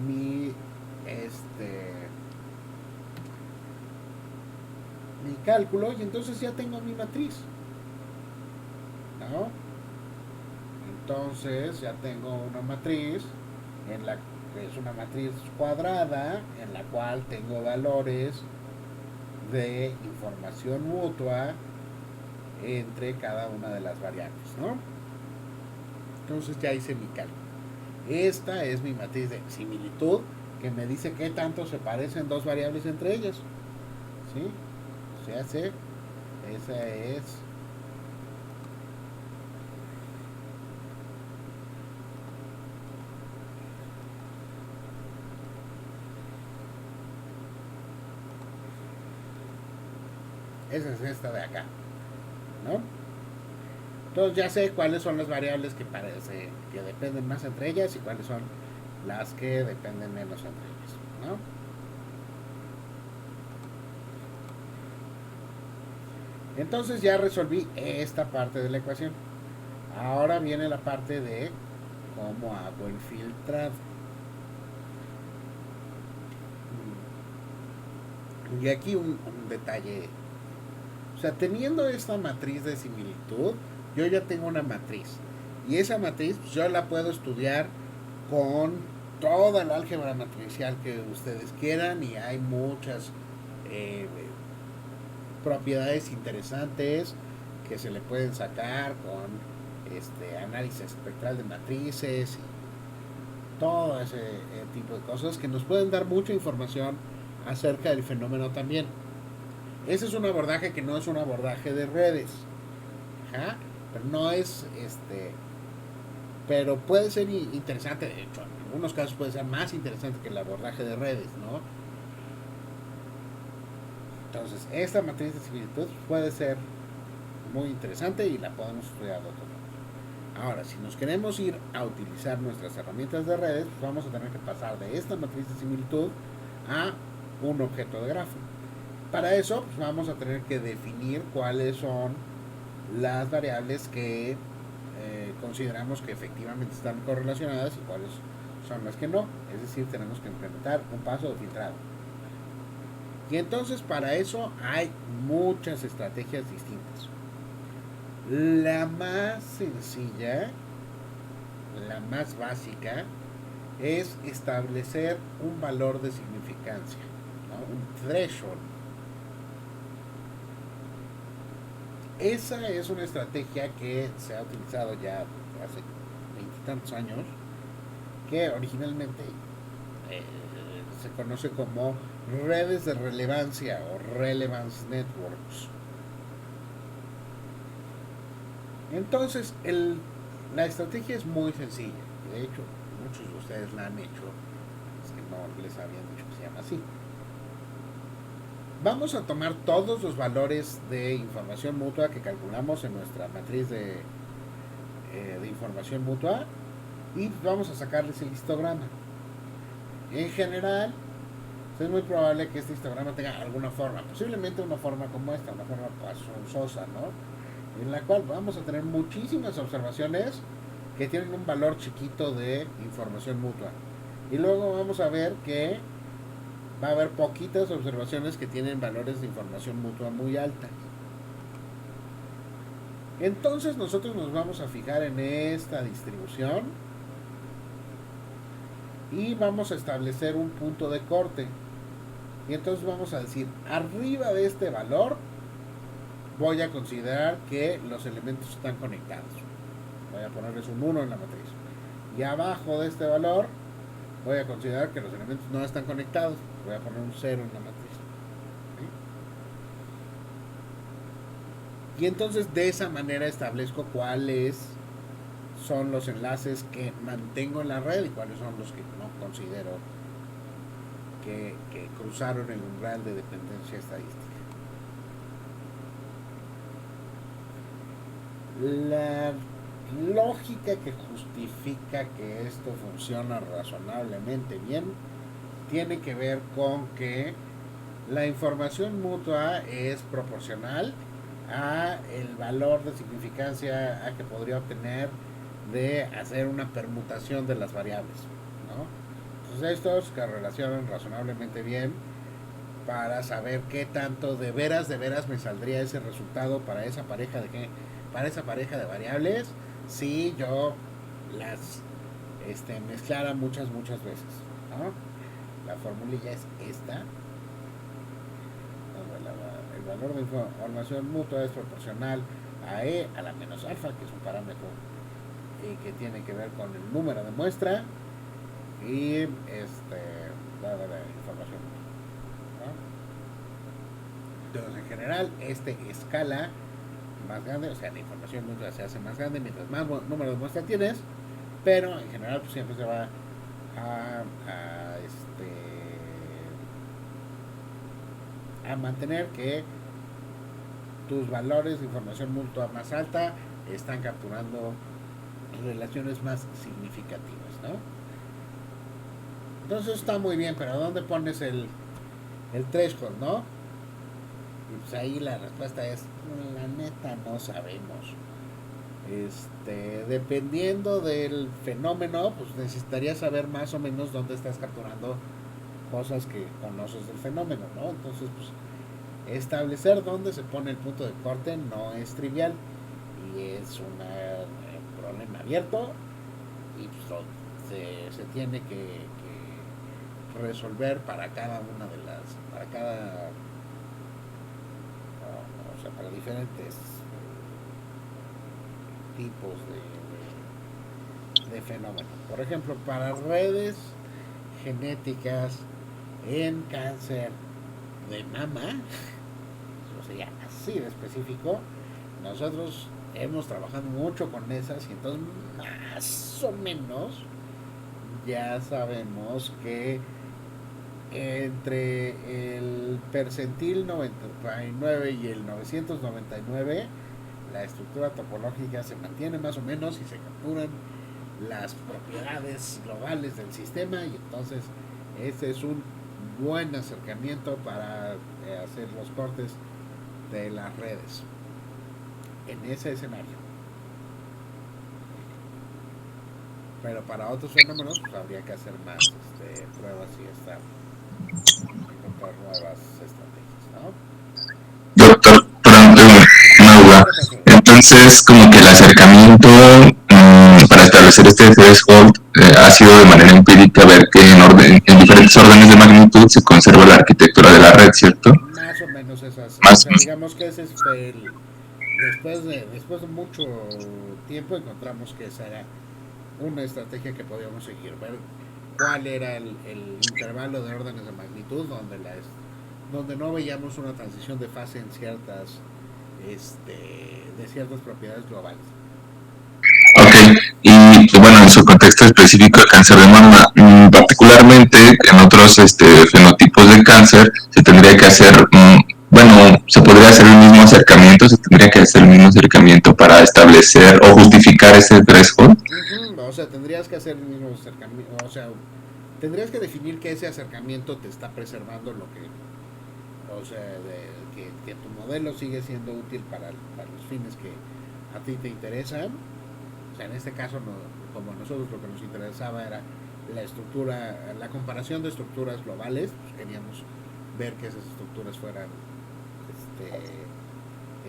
mi mi cálculo y entonces ya tengo mi matriz, ¿no? Entonces ya tengo una matriz en la que es una matriz cuadrada en la cual tengo valores de información mutua entre cada una de las variables, ¿no? Entonces ya hice mi cálculo. Esta es mi matriz de similitud que me dice qué tanto se parecen dos variables entre ellas, ¿sí? Se hace, esa es esa es esta de acá, ¿no? Entonces ya sé cuáles son las variables que parece que dependen más entre ellas y cuáles son las que dependen menos entre ellas, ¿no? Entonces ya resolví esta parte de la ecuación. Ahora viene la parte de cómo hago el filtrado. Y aquí un detalle. O sea, teniendo esta matriz de similitud, yo ya tengo una matriz. Y esa matriz pues, yo la puedo estudiar con toda la álgebra matricial que ustedes quieran y hay muchas eh, propiedades interesantes que se le pueden sacar con análisis espectral de matrices y todo ese tipo de cosas que nos pueden dar mucha información acerca del fenómeno también. Ese es un abordaje que no es un abordaje de redes. Ajá. Pero no es pero puede ser interesante, de hecho, en algunos casos puede ser más interesante que el abordaje de redes, ¿no? Entonces, esta matriz de similitud puede ser muy interesante y la podemos estudiar de otro modo. Ahora, si nos queremos ir a utilizar nuestras herramientas de redes, pues vamos a tener que pasar de esta matriz de similitud a un objeto de grafo. Para eso, pues vamos a tener que definir cuáles son las variables que consideramos que efectivamente están correlacionadas y cuáles son las que no. Es decir, tenemos que implementar un paso de filtrado. Y entonces para eso hay muchas estrategias distintas. La más sencilla, la más básica, es establecer un valor de significancia, ¿no? Un threshold. Esa es una estrategia que se ha utilizado ya hace veintitantos años, que originalmente eh, se conoce como redes de relevancia o relevance networks. Entonces, la estrategia es muy sencilla. De hecho, muchos de ustedes la han hecho. Es que no les habían dicho que se llama así. Vamos a tomar todos los valores de información mutua que calculamos en nuestra matriz de información mutua y vamos a sacarles el histograma. En general, es muy probable que este histograma tenga alguna forma, posiblemente una forma como esta, una forma pasosa, ¿no? En la cual vamos a tener muchísimas observaciones que tienen un valor chiquito de información mutua. Y luego vamos a ver que va a haber poquitas observaciones que tienen valores de información mutua muy altas. Entonces nosotros nos vamos a fijar en esta distribución y vamos a establecer un punto de corte. Y entonces vamos a decir, arriba de este valor voy a considerar que los elementos están conectados. Voy a ponerles un 1 en la matriz. Y abajo de este valor voy a considerar que los elementos no están conectados. Voy a poner un 0 en la matriz. ¿Sí? Y entonces de esa manera establezco cuáles son los enlaces que mantengo en la red y cuáles son los que no considero que cruzaron el umbral de dependencia estadística. La lógica que justifica que esto funciona razonablemente bien tiene que ver con que la información mutua es proporcional a el valor de significancia a que podría obtener de hacer una permutación de las variables, ¿no? Entonces estos que relacionan razonablemente bien para saber qué tanto de veras me saldría ese resultado para esa pareja de variables si yo las mezclara muchas veces, ¿no? La formulilla es esta. El valor de información mutua es proporcional a E a la menos alfa, que es un parámetro que tiene que ver con el número de muestra y la información mutua, ¿no? Entonces, en general, escala más grande, o sea, la información mutua se hace más grande mientras más número de muestra tienes, pero en general pues, siempre se va a mantener que tus valores de información mutua más alta están capturando relaciones más significativas, ¿no? Entonces está muy bien, pero ¿dónde pones el threshold, no? Y pues ahí la respuesta es, la neta no sabemos. Dependiendo del fenómeno, pues necesitarías saber más o menos dónde estás capturando cosas que conoces del fenómeno, ¿no? Entonces, pues, establecer dónde se pone el punto de corte no es trivial y es un problema abierto y pues, se tiene que resolver para cada una de las, para diferentes tipos de fenómenos. Por ejemplo, para redes genéticas en cáncer de mama, o sea, así de específico, nosotros hemos trabajado mucho con esas y entonces más o menos ya sabemos que entre el percentil 99 y el 999 la estructura topológica se mantiene más o menos y se capturan las propiedades globales del sistema y entonces este es un buen acercamiento para hacer los cortes de las redes en ese escenario. Pero para otros fenómenos pues, habría que hacer más pruebas y encontrar nuevas estrategias, ¿no? Doctor, pronto una duda. Entonces, como que el acercamiento para establecer este threshold ha sido de manera empírica ver que en diferentes órdenes de magnitud se conserva la arquitectura de la red, ¿cierto? Más o menos esas. O sea, digamos que ese es después de mucho tiempo encontramos que esa era una estrategia que podíamos seguir, ver cuál era el intervalo de órdenes de magnitud donde no veíamos una transición de fase en ciertas de ciertas propiedades globales. Ok, y bueno, en su contexto específico de cáncer de mama, particularmente en otros fenotipos de cáncer, se tendría que hacer, bueno, se podría hacer el mismo acercamiento, se tendría que hacer el mismo acercamiento para establecer o justificar ese threshold. O sea, tendrías que hacer el mismo acercamiento, o sea, tendrías que definir que ese acercamiento te está preservando lo que, o sea, que tu modelo sigue siendo útil para los fines que a ti te interesan. O sea, en este caso, como a nosotros lo que nos interesaba era la comparación de estructuras globales, pues queríamos ver que esas estructuras fueran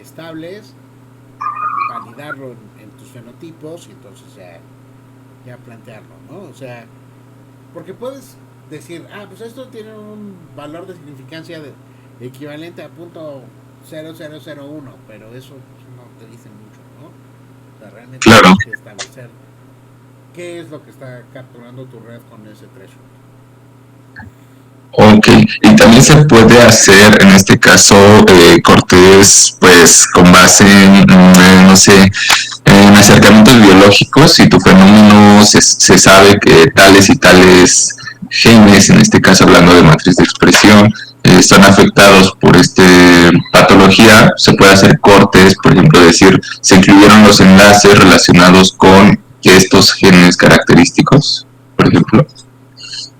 estables, validarlo en tus fenotipos y entonces ya plantearlo, ¿no? O sea, porque puedes decir, pues esto tiene un valor de significancia equivalente a punto 0001, pero eso pues, no te dice mucho, ¿no? O sea, realmente Claro. tienes que establecer qué es lo que está capturando tu red con ese threshold. Ok, y también se puede hacer en este caso cortes pues con base en, no sé, en acercamientos biológicos. Si tu fenómeno se sabe que tales y tales genes, en este caso hablando de matriz de expresión, están afectados por esta patología, se puede hacer cortes, por ejemplo, decir, se incluyeron los enlaces relacionados con estos genes característicos, por ejemplo.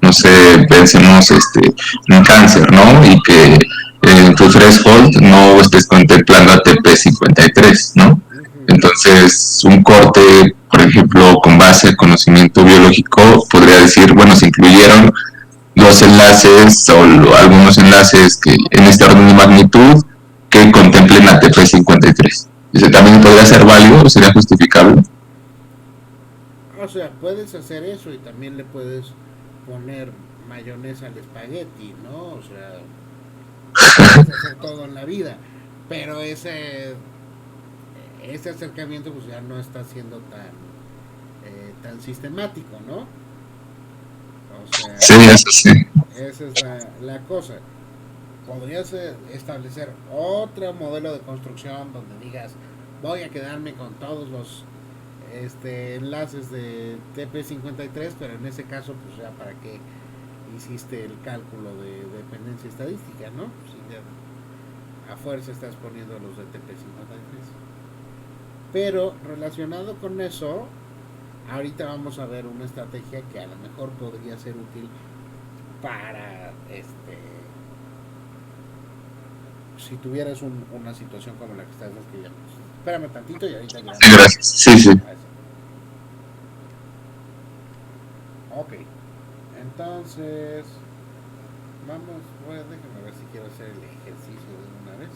No sé, pensemos en cáncer, ¿no? Y que en tu threshold no estés contemplando ATP53, ¿no? Uh-huh. Entonces, un corte, por ejemplo, con base al conocimiento biológico, podría decir, bueno, se incluyeron los enlaces o algunos enlaces que en este orden de magnitud que contemplen ATP53. ¿Ese también podría ser válido o sería justificable? O sea, puedes hacer eso y también le puedes poner mayonesa al espagueti, ¿no? O sea, puedes hacer todo en la vida, pero ese acercamiento pues ya no está siendo tan sistemático, ¿no? O Sí, sea, eso sí. esa es la cosa. Podrías establecer otro modelo de construcción donde digas, voy a quedarme con todos los enlaces de TP53, pero en ese caso, pues ya para qué hiciste el cálculo de dependencia estadística, ¿no? Si ya a fuerza estás poniendo los de TP53. Pero relacionado con eso, ahorita vamos a ver una estrategia que a lo mejor podría ser útil para si tuvieras una situación como la que estás describiendo. Espérame tantito y ahorita Sí, llegamos gracias. Sí, sí. a eso. Ok, entonces déjame ver si quiero hacer el ejercicio de una vez.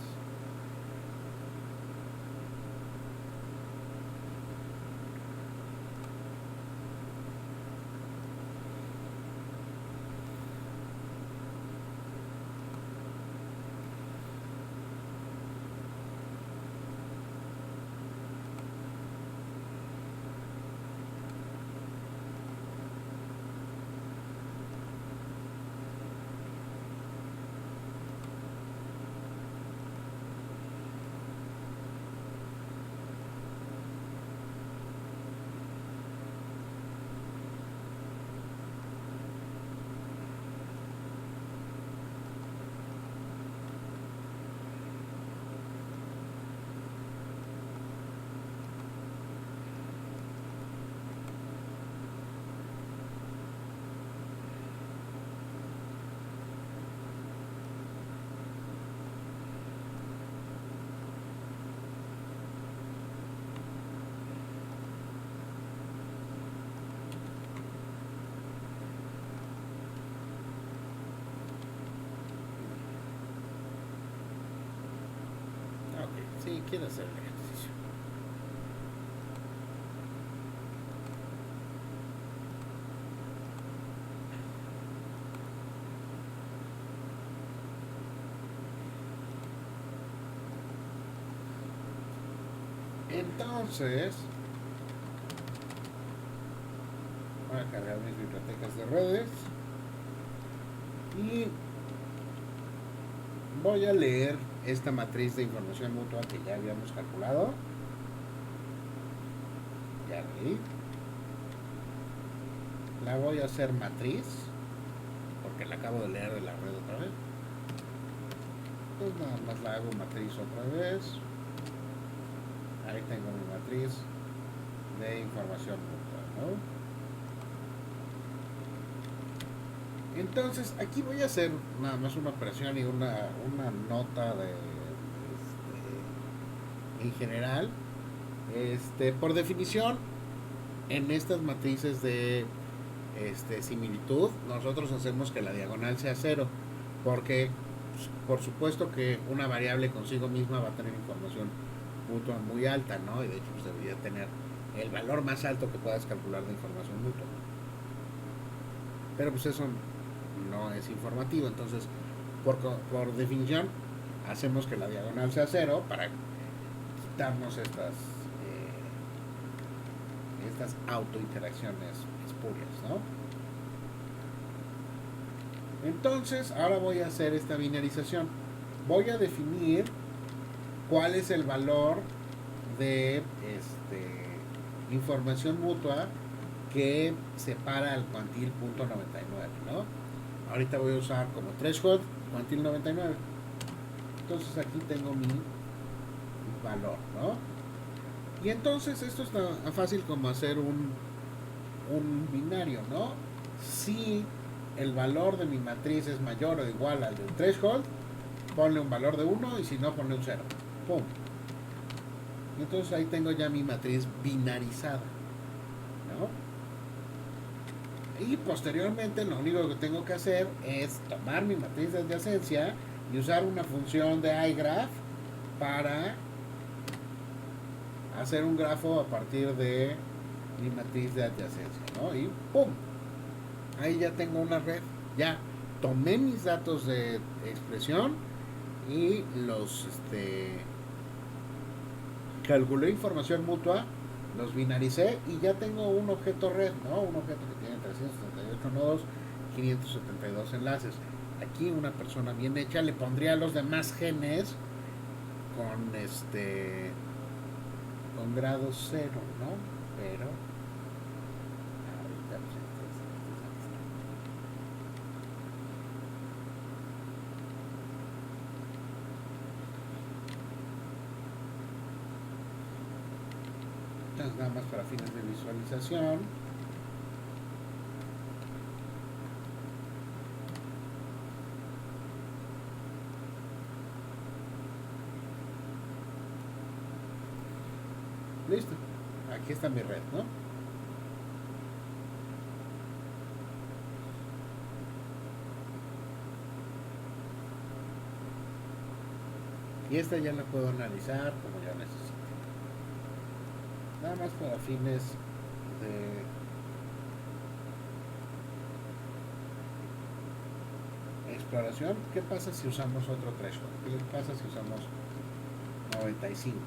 Ok, sí, quiero hacer el ejercicio. Entonces, voy a cargar mis bibliotecas de redes y voy a leer esta matriz de información mutua que ya habíamos calculado. Ya leí. La voy a hacer matriz porque la acabo de leer de la red otra vez. Entonces nada más la hago matriz otra vez. Ahí tengo mi matriz de información mutua, ¿no? Entonces aquí voy a hacer nada más una operación y una nota en general. Por definición, en estas matrices de similitud, nosotros hacemos que la diagonal sea cero, porque pues, por supuesto que una variable consigo misma va a tener información mutua muy alta, ¿no? Y de hecho pues, debería tener el valor más alto que puedas calcular de información mutua. Pero pues eso no es informativo. Entonces, por definición, hacemos que la diagonal sea 0 para quitarnos estas autointeracciones espurias, ¿no? Entonces, ahora voy a hacer esta binarización. Voy a definir cuál es el valor de información mutua que separa al cuantil .99, ¿no? Ahorita voy a usar como threshold cuantil 99. Entonces aquí tengo mi valor, ¿no? Y entonces esto es tan fácil como hacer un binario, ¿no? Si el valor de mi matriz es mayor o igual al del threshold, ponle un valor de 1 y si no, ponle un 0. ¡Pum! Y entonces ahí tengo ya mi matriz binarizada, ¿no? Y posteriormente lo único que tengo que hacer es tomar mi matriz de adyacencia y usar una función de iGraph para hacer un grafo a partir de mi matriz de adyacencia, ¿no? Y ¡pum! Ahí ya tengo una red. Ya tomé mis datos de expresión y los calculé información mutua, los binaricé y ya tengo un objeto red, ¿no? Un objeto que tiene 378 nodos, 572 enlaces. Aquí una persona bien hecha le pondría los demás genes con con grado 0, ¿no? Pero ahorita pues, entonces nada más para fines de visualización. Listo, aquí está mi red, ¿no? Y esta ya la puedo analizar como yo necesite. Nada más para fines de exploración. ¿Qué pasa si usamos otro threshold? ¿Qué pasa si usamos 95?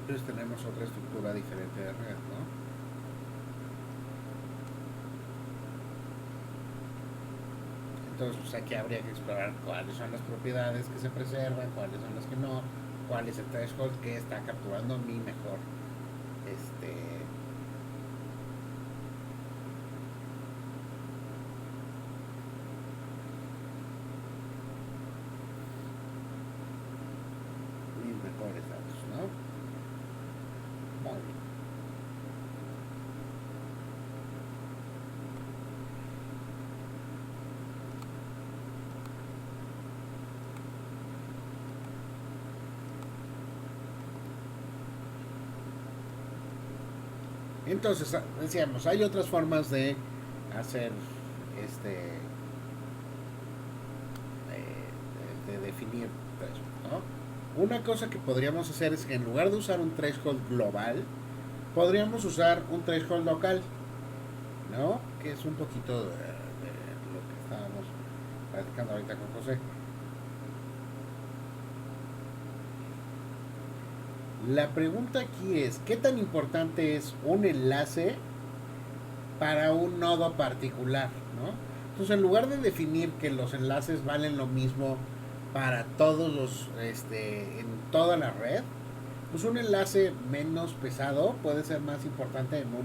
Entonces tenemos otra estructura diferente de red, ¿no? Entonces pues aquí habría que explorar cuáles son las propiedades que se preservan, cuáles son las que no, cuál es el threshold que está capturando mi mejor mis mejores datos, ¿no? Muy bien. Entonces, decíamos, hay otras formas de hacer de definir threshold, ¿no? Una cosa que podríamos hacer es que en lugar de usar un threshold global, podríamos usar un threshold local, ¿no? Que es un poquito de lo que estábamos platicando ahorita con José. La pregunta aquí es, ¿qué tan importante es un enlace para un nodo particular, ¿no? Entonces, en lugar de definir que los enlaces valen lo mismo para todos en toda la red, pues un enlace menos pesado puede ser más importante en un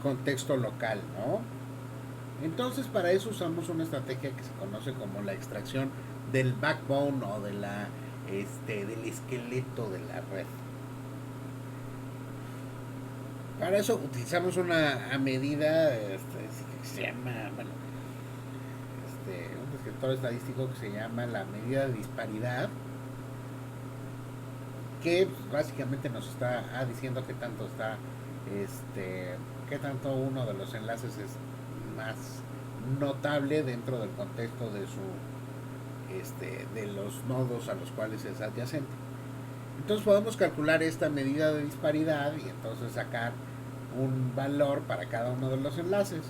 contexto local, ¿no? Entonces, para eso usamos una estrategia que se conoce como la extracción del backbone o del esqueleto de la red. Para eso utilizamos una medida que se llama, bueno, un descriptor estadístico que se llama la medida de disparidad, que básicamente nos está diciendo qué tanto está qué tanto uno de los enlaces es más notable dentro del contexto de de los nodos a los cuales es adyacente. Entonces podemos calcular esta medida de disparidad y entonces sacar un valor para cada uno de los enlaces.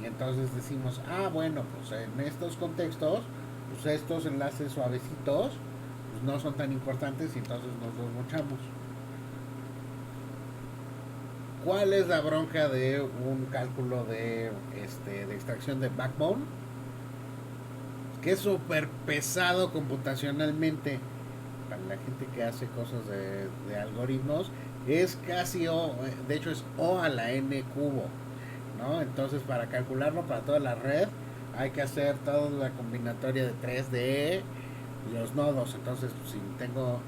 Y entonces decimos, bueno, pues en estos contextos, pues estos enlaces suavecitos pues no son tan importantes y entonces nos los mochamos. ¿Cuál es la bronca de un cálculo de extracción de backbone? Que es súper pesado computacionalmente. Para la gente que hace cosas de algoritmos, es casi O, de hecho es O a la N cubo, ¿no? Entonces para calcularlo para toda la red hay que hacer toda la combinatoria de 3 de los nodos. Entonces pues, si tengo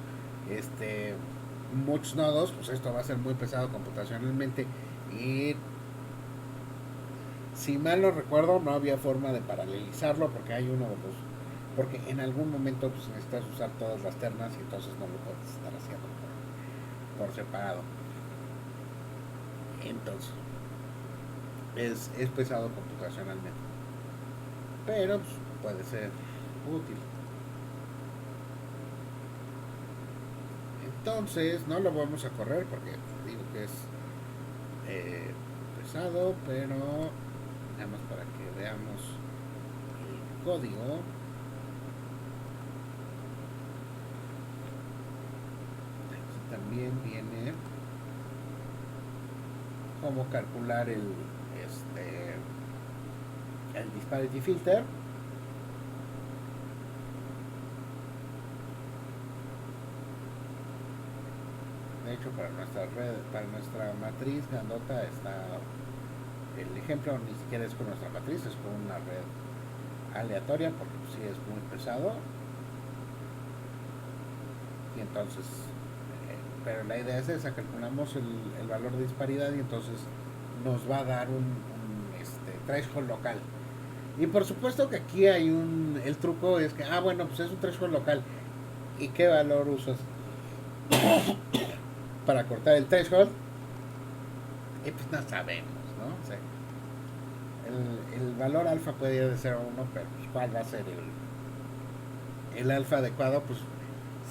muchos nodos, pues esto va a ser muy pesado computacionalmente. Y si mal no recuerdo, no había forma de paralelizarlo porque hay uno de los. Porque en algún momento pues, necesitas usar todas las ternas y entonces no lo puedes estar haciendo por separado. Entonces, es pesado computacionalmente. Pero pues, puede ser útil. Entonces, no lo vamos a correr porque digo que es pesado, pero nada más para que veamos el código. Aquí también viene cómo calcular el disparity filter. De hecho, para nuestra red, para nuestra matriz grandota está el ejemplo, ni siquiera es con nuestra matriz, es con una red aleatoria porque sí es muy pesado. Y entonces, pero la idea es esa, calculamos el valor de disparidad y entonces nos va a dar un threshold local. Y por supuesto que aquí hay el truco es que, bueno, pues es un threshold local. ¿Y qué valor usas para cortar el threshold? Y pues no sabemos, ¿no? O sea, el valor alfa puede ir de 0 a 1, pero pues, ¿cuál va a ser el alfa adecuado? Pues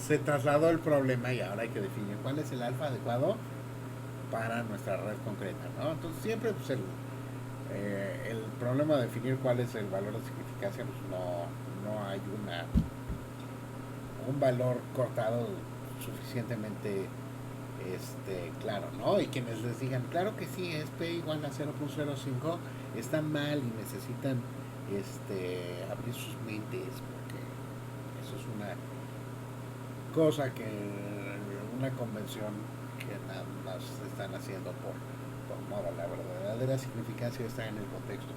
se trasladó el problema y ahora hay que definir cuál es el alfa adecuado para nuestra red concreta, ¿no? Entonces siempre pues el problema de definir cuál es el valor de significancia, pues no hay un valor cortado suficientemente claro, ¿no? Y quienes les digan, claro que sí, es P igual a 0.05, están mal y necesitan abrir sus mentes, porque eso es una cosa que una convención que nada más están haciendo por moda. La verdadera significancia está en el contexto.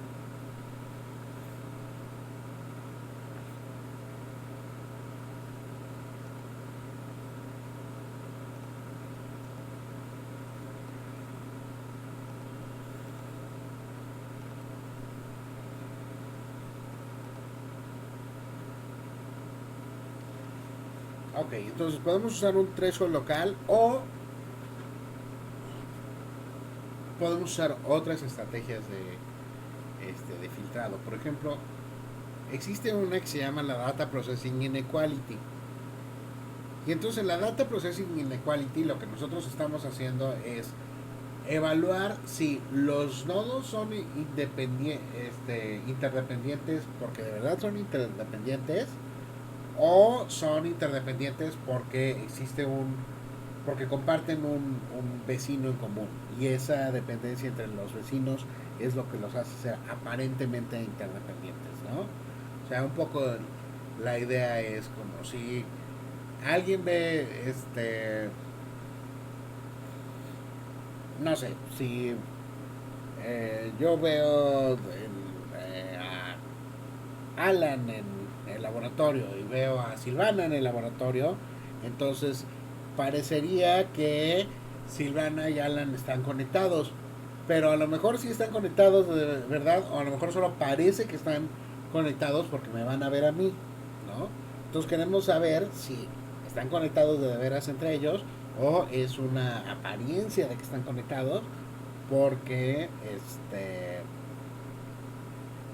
Ok, entonces podemos usar un threshold local o podemos usar otras estrategias de filtrado. Por ejemplo, existe una que se llama la Data Processing Inequality. Y entonces la Data Processing Inequality lo que nosotros estamos haciendo es evaluar si los nodos son interdependientes porque de verdad son interdependientes o son interdependientes porque porque comparten un vecino en común y esa dependencia entre los vecinos es lo que los hace ser aparentemente interdependientes, ¿no? O sea, un poco la idea es como si alguien ve no sé, si yo veo a Alan en el laboratorio y veo a Silvana en el laboratorio, entonces parecería que Silvana y Alan están conectados, pero a lo mejor sí están conectados de verdad, o a lo mejor solo parece que están conectados porque me van a ver a mí, ¿no? Entonces queremos saber si están conectados de veras entre ellos o es una apariencia de que están conectados porque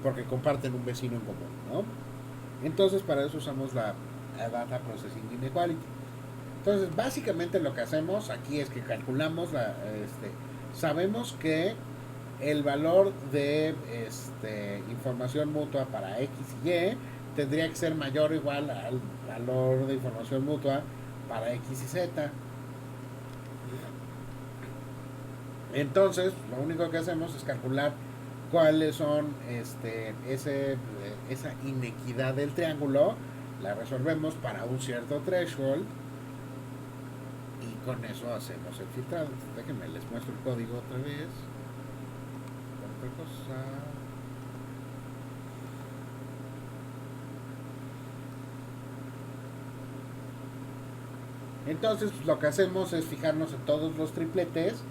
porque comparten un vecino en común, ¿no? Entonces para eso usamos la Data Processing Inequality. Entonces básicamente lo que hacemos aquí es que calculamos sabemos que el valor de información mutua para X y Y tendría que ser mayor o igual al valor de información mutua para X y Z. Entonces lo único que hacemos es calcular cuáles son esa inequidad del triángulo, la resolvemos para un cierto threshold y con eso hacemos el filtrado. Déjenme les muestro el código otra vez. Otra cosa. Entonces lo que hacemos es fijarnos en todos los tripletes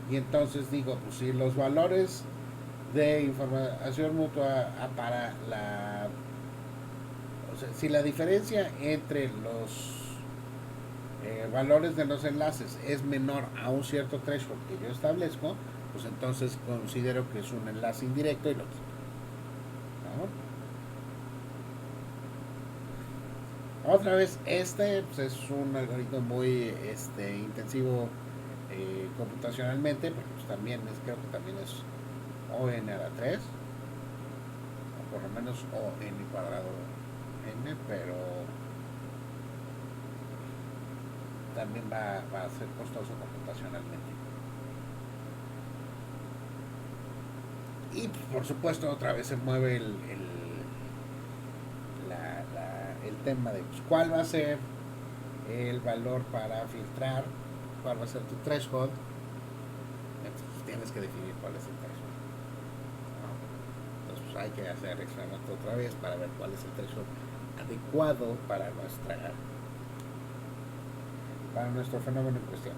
y entonces digo, pues si los valores de información mutua para si la diferencia entre los valores de los enlaces es menor a un cierto threshold que yo establezco, pues entonces considero que es un enlace indirecto y lo quito, ¿no? Otra vez, pues es un algoritmo muy intensivo computacionalmente, porque pues también creo que también es O n a la 3, o por lo menos O n cuadrado n, pero también va a ser costoso computacionalmente. Y pues, por supuesto otra vez se mueve el tema de pues, cuál va a ser el valor para filtrar, cuál va a ser tu threshold. Entonces tienes que definir cuál es el threshold, ¿no? Entonces pues, hay que hacer experimento otra vez para ver cuál es el threshold adecuado para nuestro fenómeno en cuestión.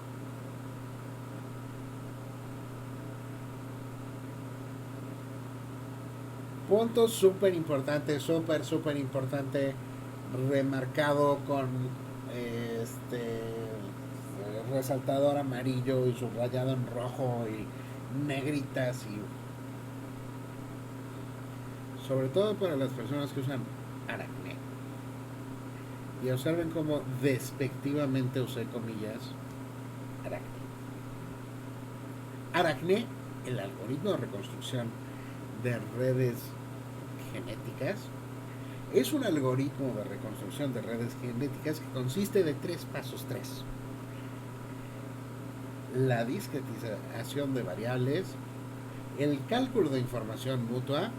Punto súper importante, súper importante, remarcado con resaltador amarillo y subrayado en rojo y negritas, y sobre todo para las personas que usan Aracne. Y observen cómo despectivamente usé comillas Aracne. Aracne, el algoritmo de reconstrucción de redes genéticas, es un algoritmo de reconstrucción de redes genéticas que consiste de 3 pasos. La discretización de variables, el cálculo de información mutua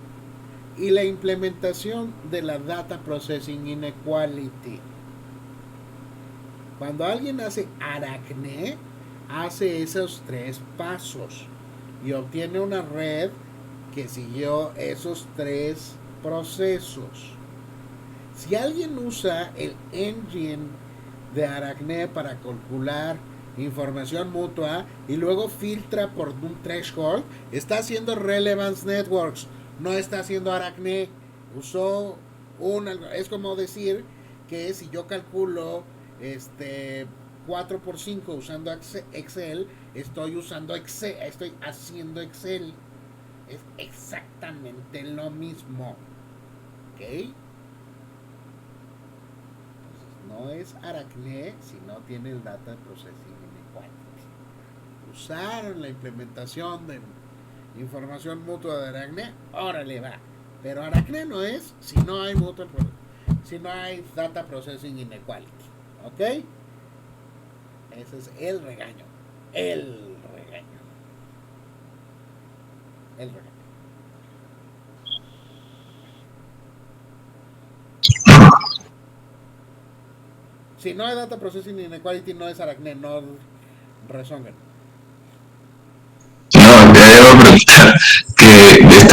y la implementación de la Data Processing Inequality. Cuando alguien hace Aracne, hace esos 3 pasos y obtiene una red que siguió esos 3 procesos. Si alguien usa el engine de Aracne para calcular información mutua y luego filtra por un threshold, está haciendo Relevance Networks, no está haciendo Aracne. Usó es como decir que si yo calculo 4x5 usando Excel, estoy haciendo Excel. Es exactamente lo mismo, ¿ok? Entonces, no es Aracne si no tiene el Data Processing Inequality. Usaron la implementación de información mutua de Aracne, órale va. Pero Aracne no es si no hay Data Processing Inequality, ¿ok? Ese es el regaño. Si no hay Data Processing Inequality, no es Aracne, no rezonguen. No, te iba a preguntar que me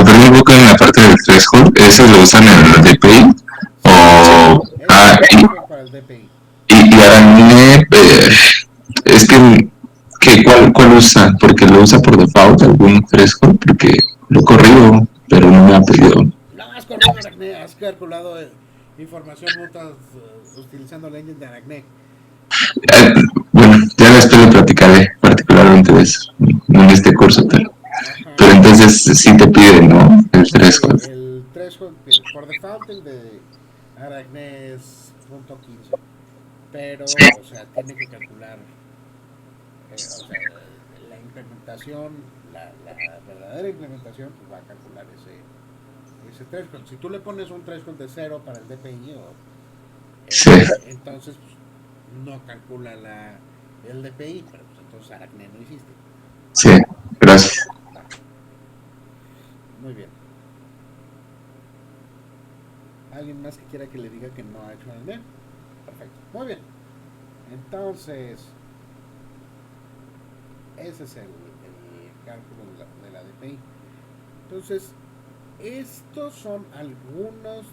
perdí un poco en la parte del threshold. ¿Eso lo usan en el DPI? Para el DPI. Y Aracne, es que ¿cuál usa? Porque lo usa por default algún threshold, porque lo he corrido, pero no me ha pedido. No has corrido Aracne, has calculado información mutua utilizando el engine de Aracne. Bueno, ya después lo platicaré. particularmente de eso, en este curso, Ajá. pero entonces sí te piden, ¿no? El Sí, threshold. el threshold, por default el de Aracne es .15, pero, o sea, tiene que calcular, o sea, la implementación, la verdadera implementación, pues va a calcular ese threshold. Si tú le pones un threshold de cero para el DPI, Sí, entonces pues, no calcula el DPI, pero pues entonces Aracne no hiciste. sí, gracias. Va, muy bien. ¿Alguien más que quiera que le diga que no ha hecho Aracne? Perfecto, muy bien. Entonces, ese es el cálculo de la DPI. Entonces, estos son algunos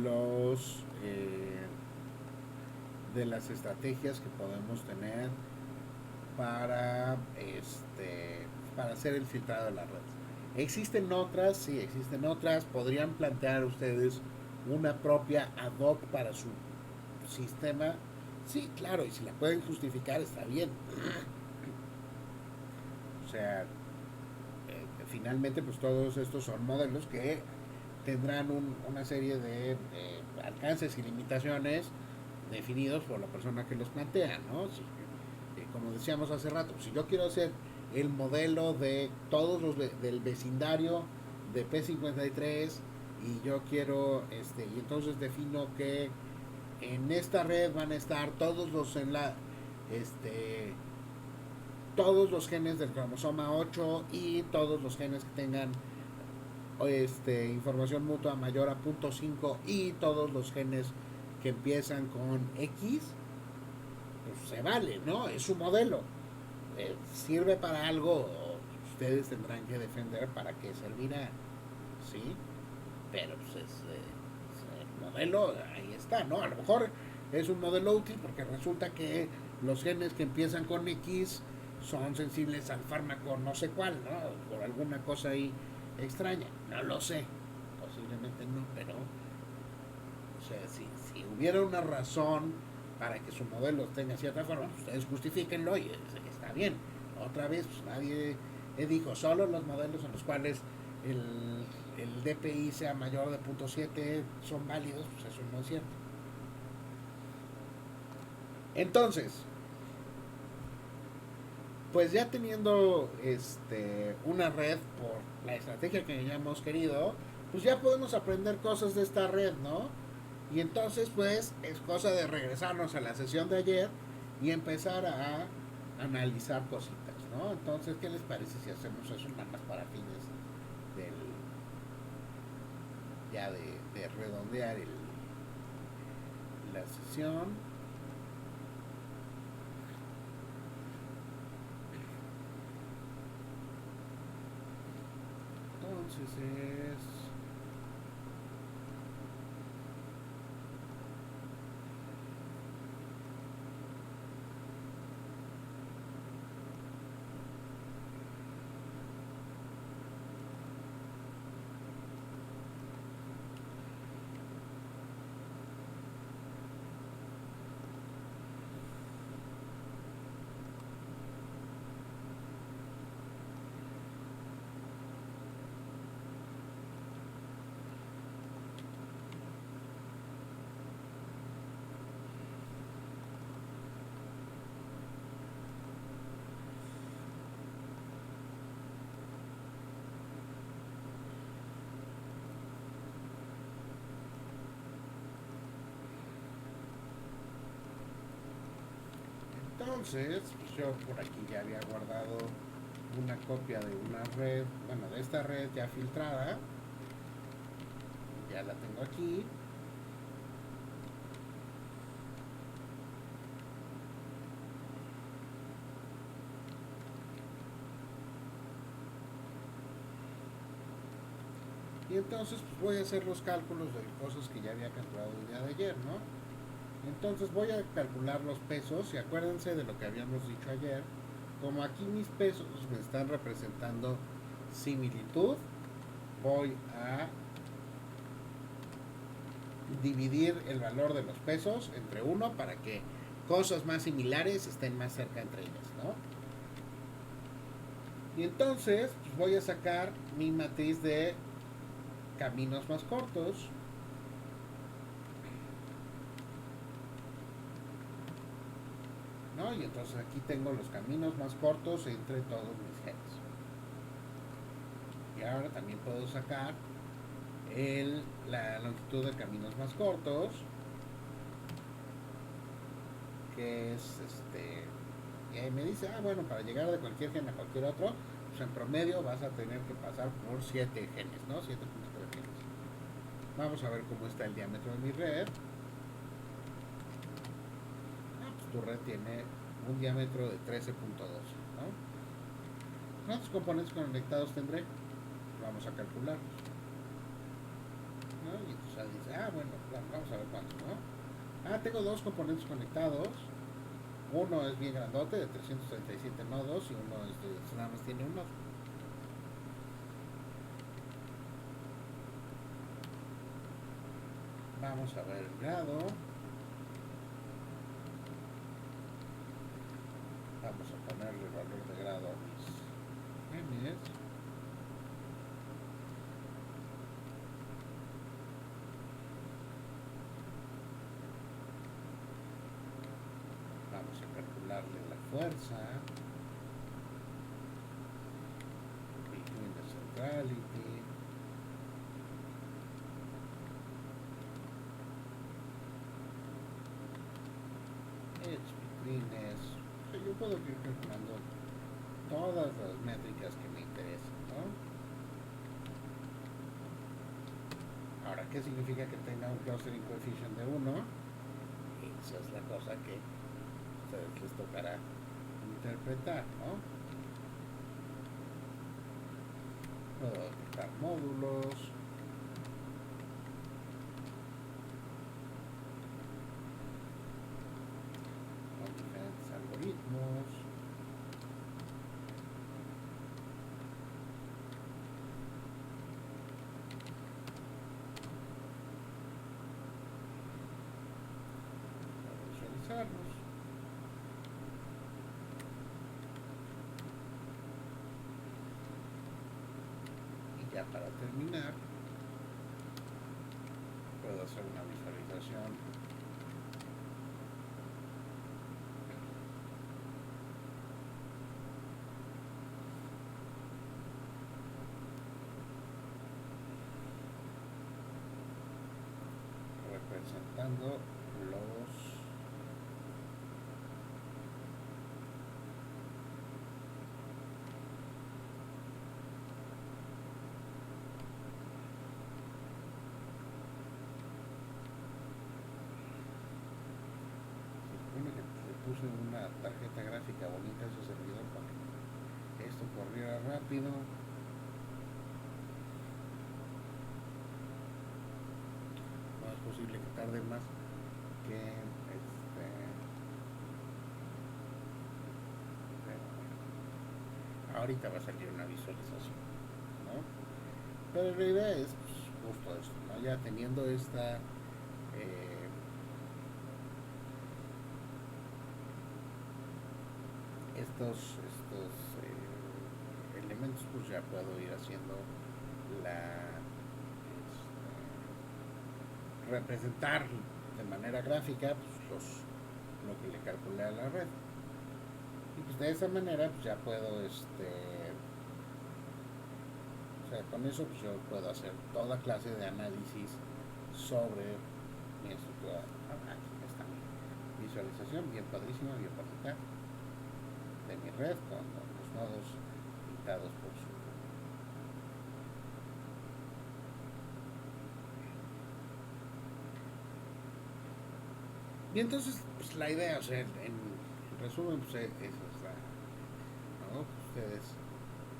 los de las estrategias que podemos tener para para hacer el filtrado de las redes. Existen otras, sí, existen otras. Podrían plantear ustedes una propia ad hoc para su sistema. Sí, claro, y si la pueden justificar está bien. O sea, finalmente pues todos estos son modelos que tendrán una serie de alcances y limitaciones definidos por la persona que los plantea, ¿no? Si, como decíamos hace rato, si yo quiero hacer el modelo de todos los del vecindario de P53 y yo quiero, y entonces defino que en esta red van a estar este, todos los genes del cromosoma 8 y todos los genes que tengan información mutua mayor a .5 y todos los genes que empiezan con X, pues se vale, ¿no? Es su modelo. Sirve para algo, ustedes tendrán que defender para qué servirá, ¿sí? Pero pues es el modelo, ahí está, ¿no? A lo mejor es un modelo útil porque resulta que los genes que empiezan con X son sensibles al fármaco no sé cuál, ¿no? Por alguna cosa ahí extraña, no lo sé, posiblemente no, pero, o sea, si hubiera una razón para que su modelo tenga cierta forma, pues ustedes justifíquenlo y está bien. Otra vez, pues nadie dijo, solo los modelos en los cuales el DPI sea mayor de .7 son válidos, pues eso no es cierto. Entonces, pues ya teniendo una red por la estrategia que hayamos querido, pues ya podemos aprender cosas de esta red, ¿no? Y entonces pues es cosa de regresarnos a la sesión de ayer y empezar a analizar cositas, ¿no? Entonces, ¿qué les parece si hacemos eso nada más para fines del ya de redondear la sesión? Entonces es entonces, pues yo por aquí ya había guardado una copia de una red, bueno, de esta red ya filtrada, ya la tengo aquí. Y entonces pues voy a hacer los cálculos de cosas que ya había calculado el día de ayer, ¿no? Entonces voy a calcular los pesos y acuérdense de lo que habíamos dicho ayer. Como aquí mis pesos me están representando similitud, voy a dividir el valor de los pesos entre 1 para que cosas más similares estén más cerca entre ellas, ¿no? Y entonces pues voy a sacar mi matriz de caminos más cortos. ¿No? Y entonces aquí tengo los caminos más cortos entre todos mis genes. Y ahora también puedo sacar la longitud de caminos más cortos, que es y ahí me dice, bueno, para llegar de cualquier gen a cualquier otro, pues en promedio vas a tener que pasar por 7 genes, ¿no? 7.3 genes. Vamos a ver cómo está el diámetro de mi red. Pues tu red tiene un diámetro de 13.2, ¿no? ¿Cuántos componentes conectados tendré? Vamos a calcularlos, ¿no? Y entonces dice, bueno, vamos a ver cuántos, ¿no? Tengo dos componentes conectados. Uno es bien grandote, de 337 nodos, y uno nada más tiene un nodo. Vamos a ver el grado. Vamos a ponerle el valor de grado a mis genes. Vamos a calcularle la fuerza. Between the centrality. Edge betweenness. Yo puedo ir calculando todas las métricas que me interesan, ¿no? Ahora, ¿qué significa que tenga un clustering coefficient de 1? Esa es la cosa que a ustedes les tocará interpretar, ¿no? Puedo detectar módulos. Con diferentes algoritmos. Visualizarlos. Y ya para terminar, puedo hacer una visualización representando los puse una tarjeta gráfica bonita a ese servidor para que esto corriera rápido. No es posible que tarde más que ahorita va a salir una visualización, ¿no? Pero la idea es pues, justo esto, ¿no? Ya teniendo esta estos elementos, pues ya puedo ir haciendo representar de manera gráfica pues, lo que le calculé a la red. Y pues de esa manera pues ya puedo o sea, con eso pues yo puedo hacer toda clase de análisis sobre mi estructura. Aquí está mi visualización, bien padrísima, bien bonita, de mi red con los nodos pintados por su y entonces pues la idea, o sea, en resumen pues eso es ¿no? Ustedes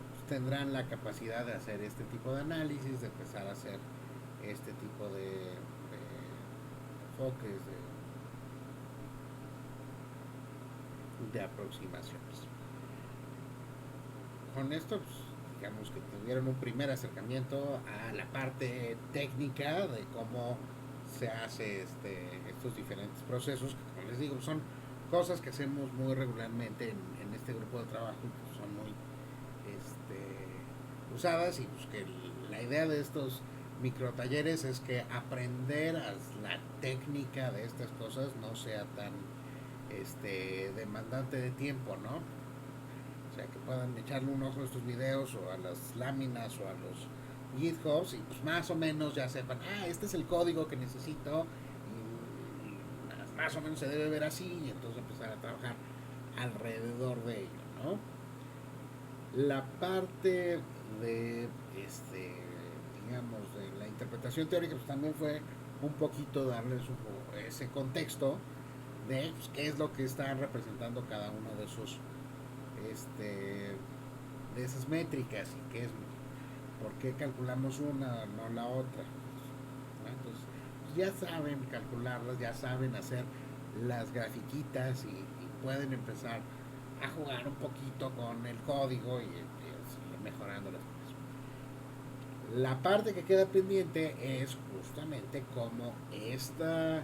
pues, tendrán la capacidad de hacer este tipo de análisis, de empezar a hacer este tipo de enfoques de aproximaciones. Con esto pues, digamos que tuvieron un primer acercamiento a la parte técnica de cómo se hace estos diferentes procesos que, como les digo, son cosas que hacemos muy regularmente en este grupo de trabajo, pues son muy usadas, y pues que la idea de estos micro talleres es que aprender la técnica de estas cosas no sea tan demandante de tiempo, ¿no? O sea, que puedan echarle un ojo a estos videos o a las láminas o a los GitHubs, y pues más o menos ya sepan, este es el código que necesito, y más o menos se debe ver así, y entonces empezar a trabajar alrededor de ello, ¿no? La parte de digamos, de la interpretación teórica, pues también fue un poquito darles ese contexto de pues, qué es lo que están representando cada uno de esos de esas métricas, y qué es, por qué calculamos una, no la otra, ¿no? Entonces pues ya saben calcularlas, ya saben hacer las grafiquitas, y pueden empezar a jugar un poquito con el código, y mejorando las cosas. La parte que queda pendiente es justamente cómo este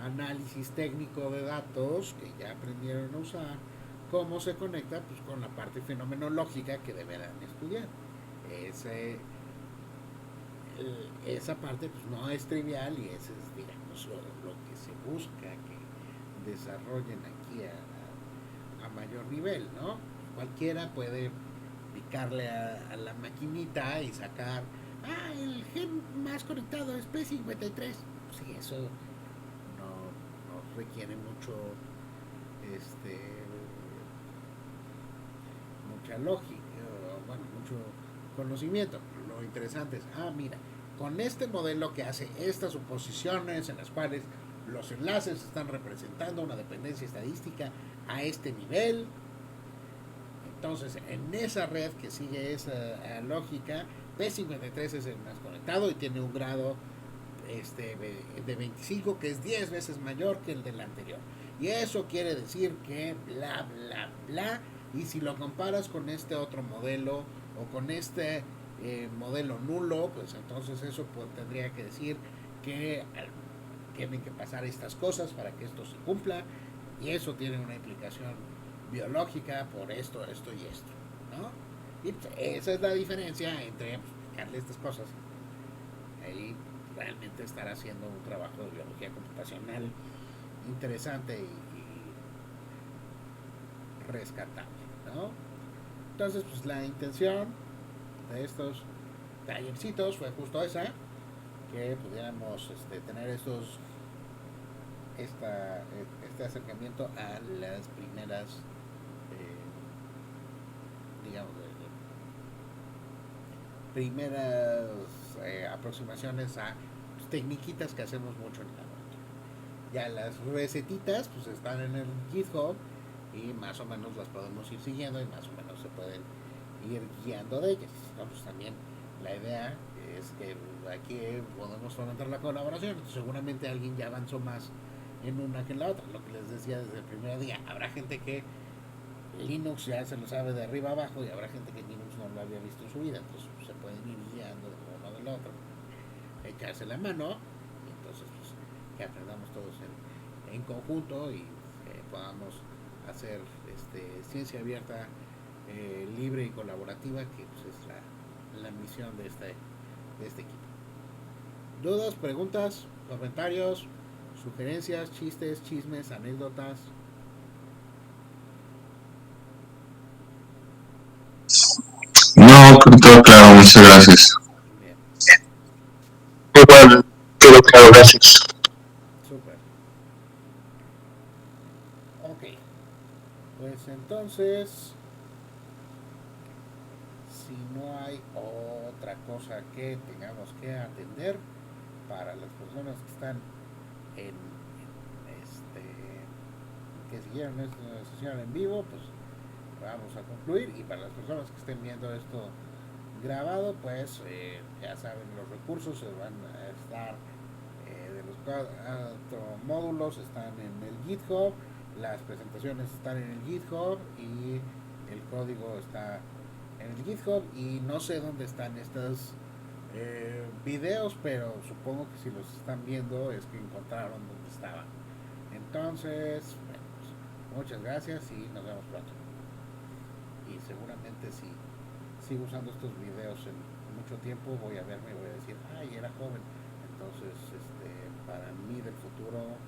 análisis técnico de datos que ya aprendieron a usar, cómo se conecta pues con la parte fenomenológica que deberán estudiar. Esa parte pues no es trivial, y ese es, digamos, lo que se busca que desarrollen aquí a mayor nivel, ¿no? Cualquiera puede picarle a la maquinita y sacar, el gen más conectado es P53. Sí, eso no requiere este, mucha lógica, bueno, mucho conocimiento. Lo interesante es, mira, con este modelo que hace estas suposiciones en las cuales los enlaces están representando una dependencia estadística a este nivel, entonces en esa red que sigue esa lógica, P53 es el más conectado y tiene un grado de 25, que es 10 veces mayor que el del anterior. Y eso quiere decir que bla, bla, bla. Y si lo comparas con este otro modelo o con este modelo nulo, pues entonces eso tendría que decir que tienen que pasar estas cosas para que esto se cumpla. Y eso tiene una implicación biológica por esto, esto y esto, ¿no? Y pues esa es la diferencia entre explicarle estas cosas y realmente estar haciendo un trabajo de biología computacional interesante y rescatable, ¿no? Entonces, pues la intención de estos tallercitos fue justo esa, que pudiéramos tener este acercamiento a las primeras digamos primeras aproximaciones a tecniquitas que hacemos mucho en el laboratorio. Ya las recetitas pues están en el GitHub, y más o menos las podemos ir siguiendo, y más o menos se pueden ir guiando de ellas, ¿no? Pues también la idea es que aquí podemos fomentar la colaboración. Entonces, seguramente alguien ya avanzó más en una que en la otra. Lo que les decía desde el primer día, habrá gente que Linux ya se lo sabe de arriba abajo, y habrá gente que Linux no lo había visto en su vida. Entonces se pueden ir guiando de uno del otro, echarse la mano, y entonces pues, que aprendamos todos en conjunto, y podamos hacer ciencia abierta, libre y colaborativa, que pues, es la misión de este equipo. ¿Dudas, preguntas, comentarios, sugerencias, chistes, chismes, anécdotas? No, todo claro, muchas gracias. Bien. Igual, quedó claro, gracias. Super. Ok. Pues entonces, si no hay otra cosa que tengamos que atender para las personas que están en que siguieron esta sesión en vivo, pues vamos a concluir. Y para las personas que estén viendo esto grabado, pues ya saben, los recursos se van a estar de los 4 módulos están en el GitHub, las presentaciones están en el GitHub, y el código está en el GitHub, y no sé dónde están estos videos, pero supongo que si los están viendo es que encontraron dónde estaban. Entonces, bueno, pues, Muchas gracias y nos vemos pronto. Y seguramente si sigo usando estos videos en mucho tiempo voy a verme y voy a decir, ay, era joven. Entonces, para mí del futuro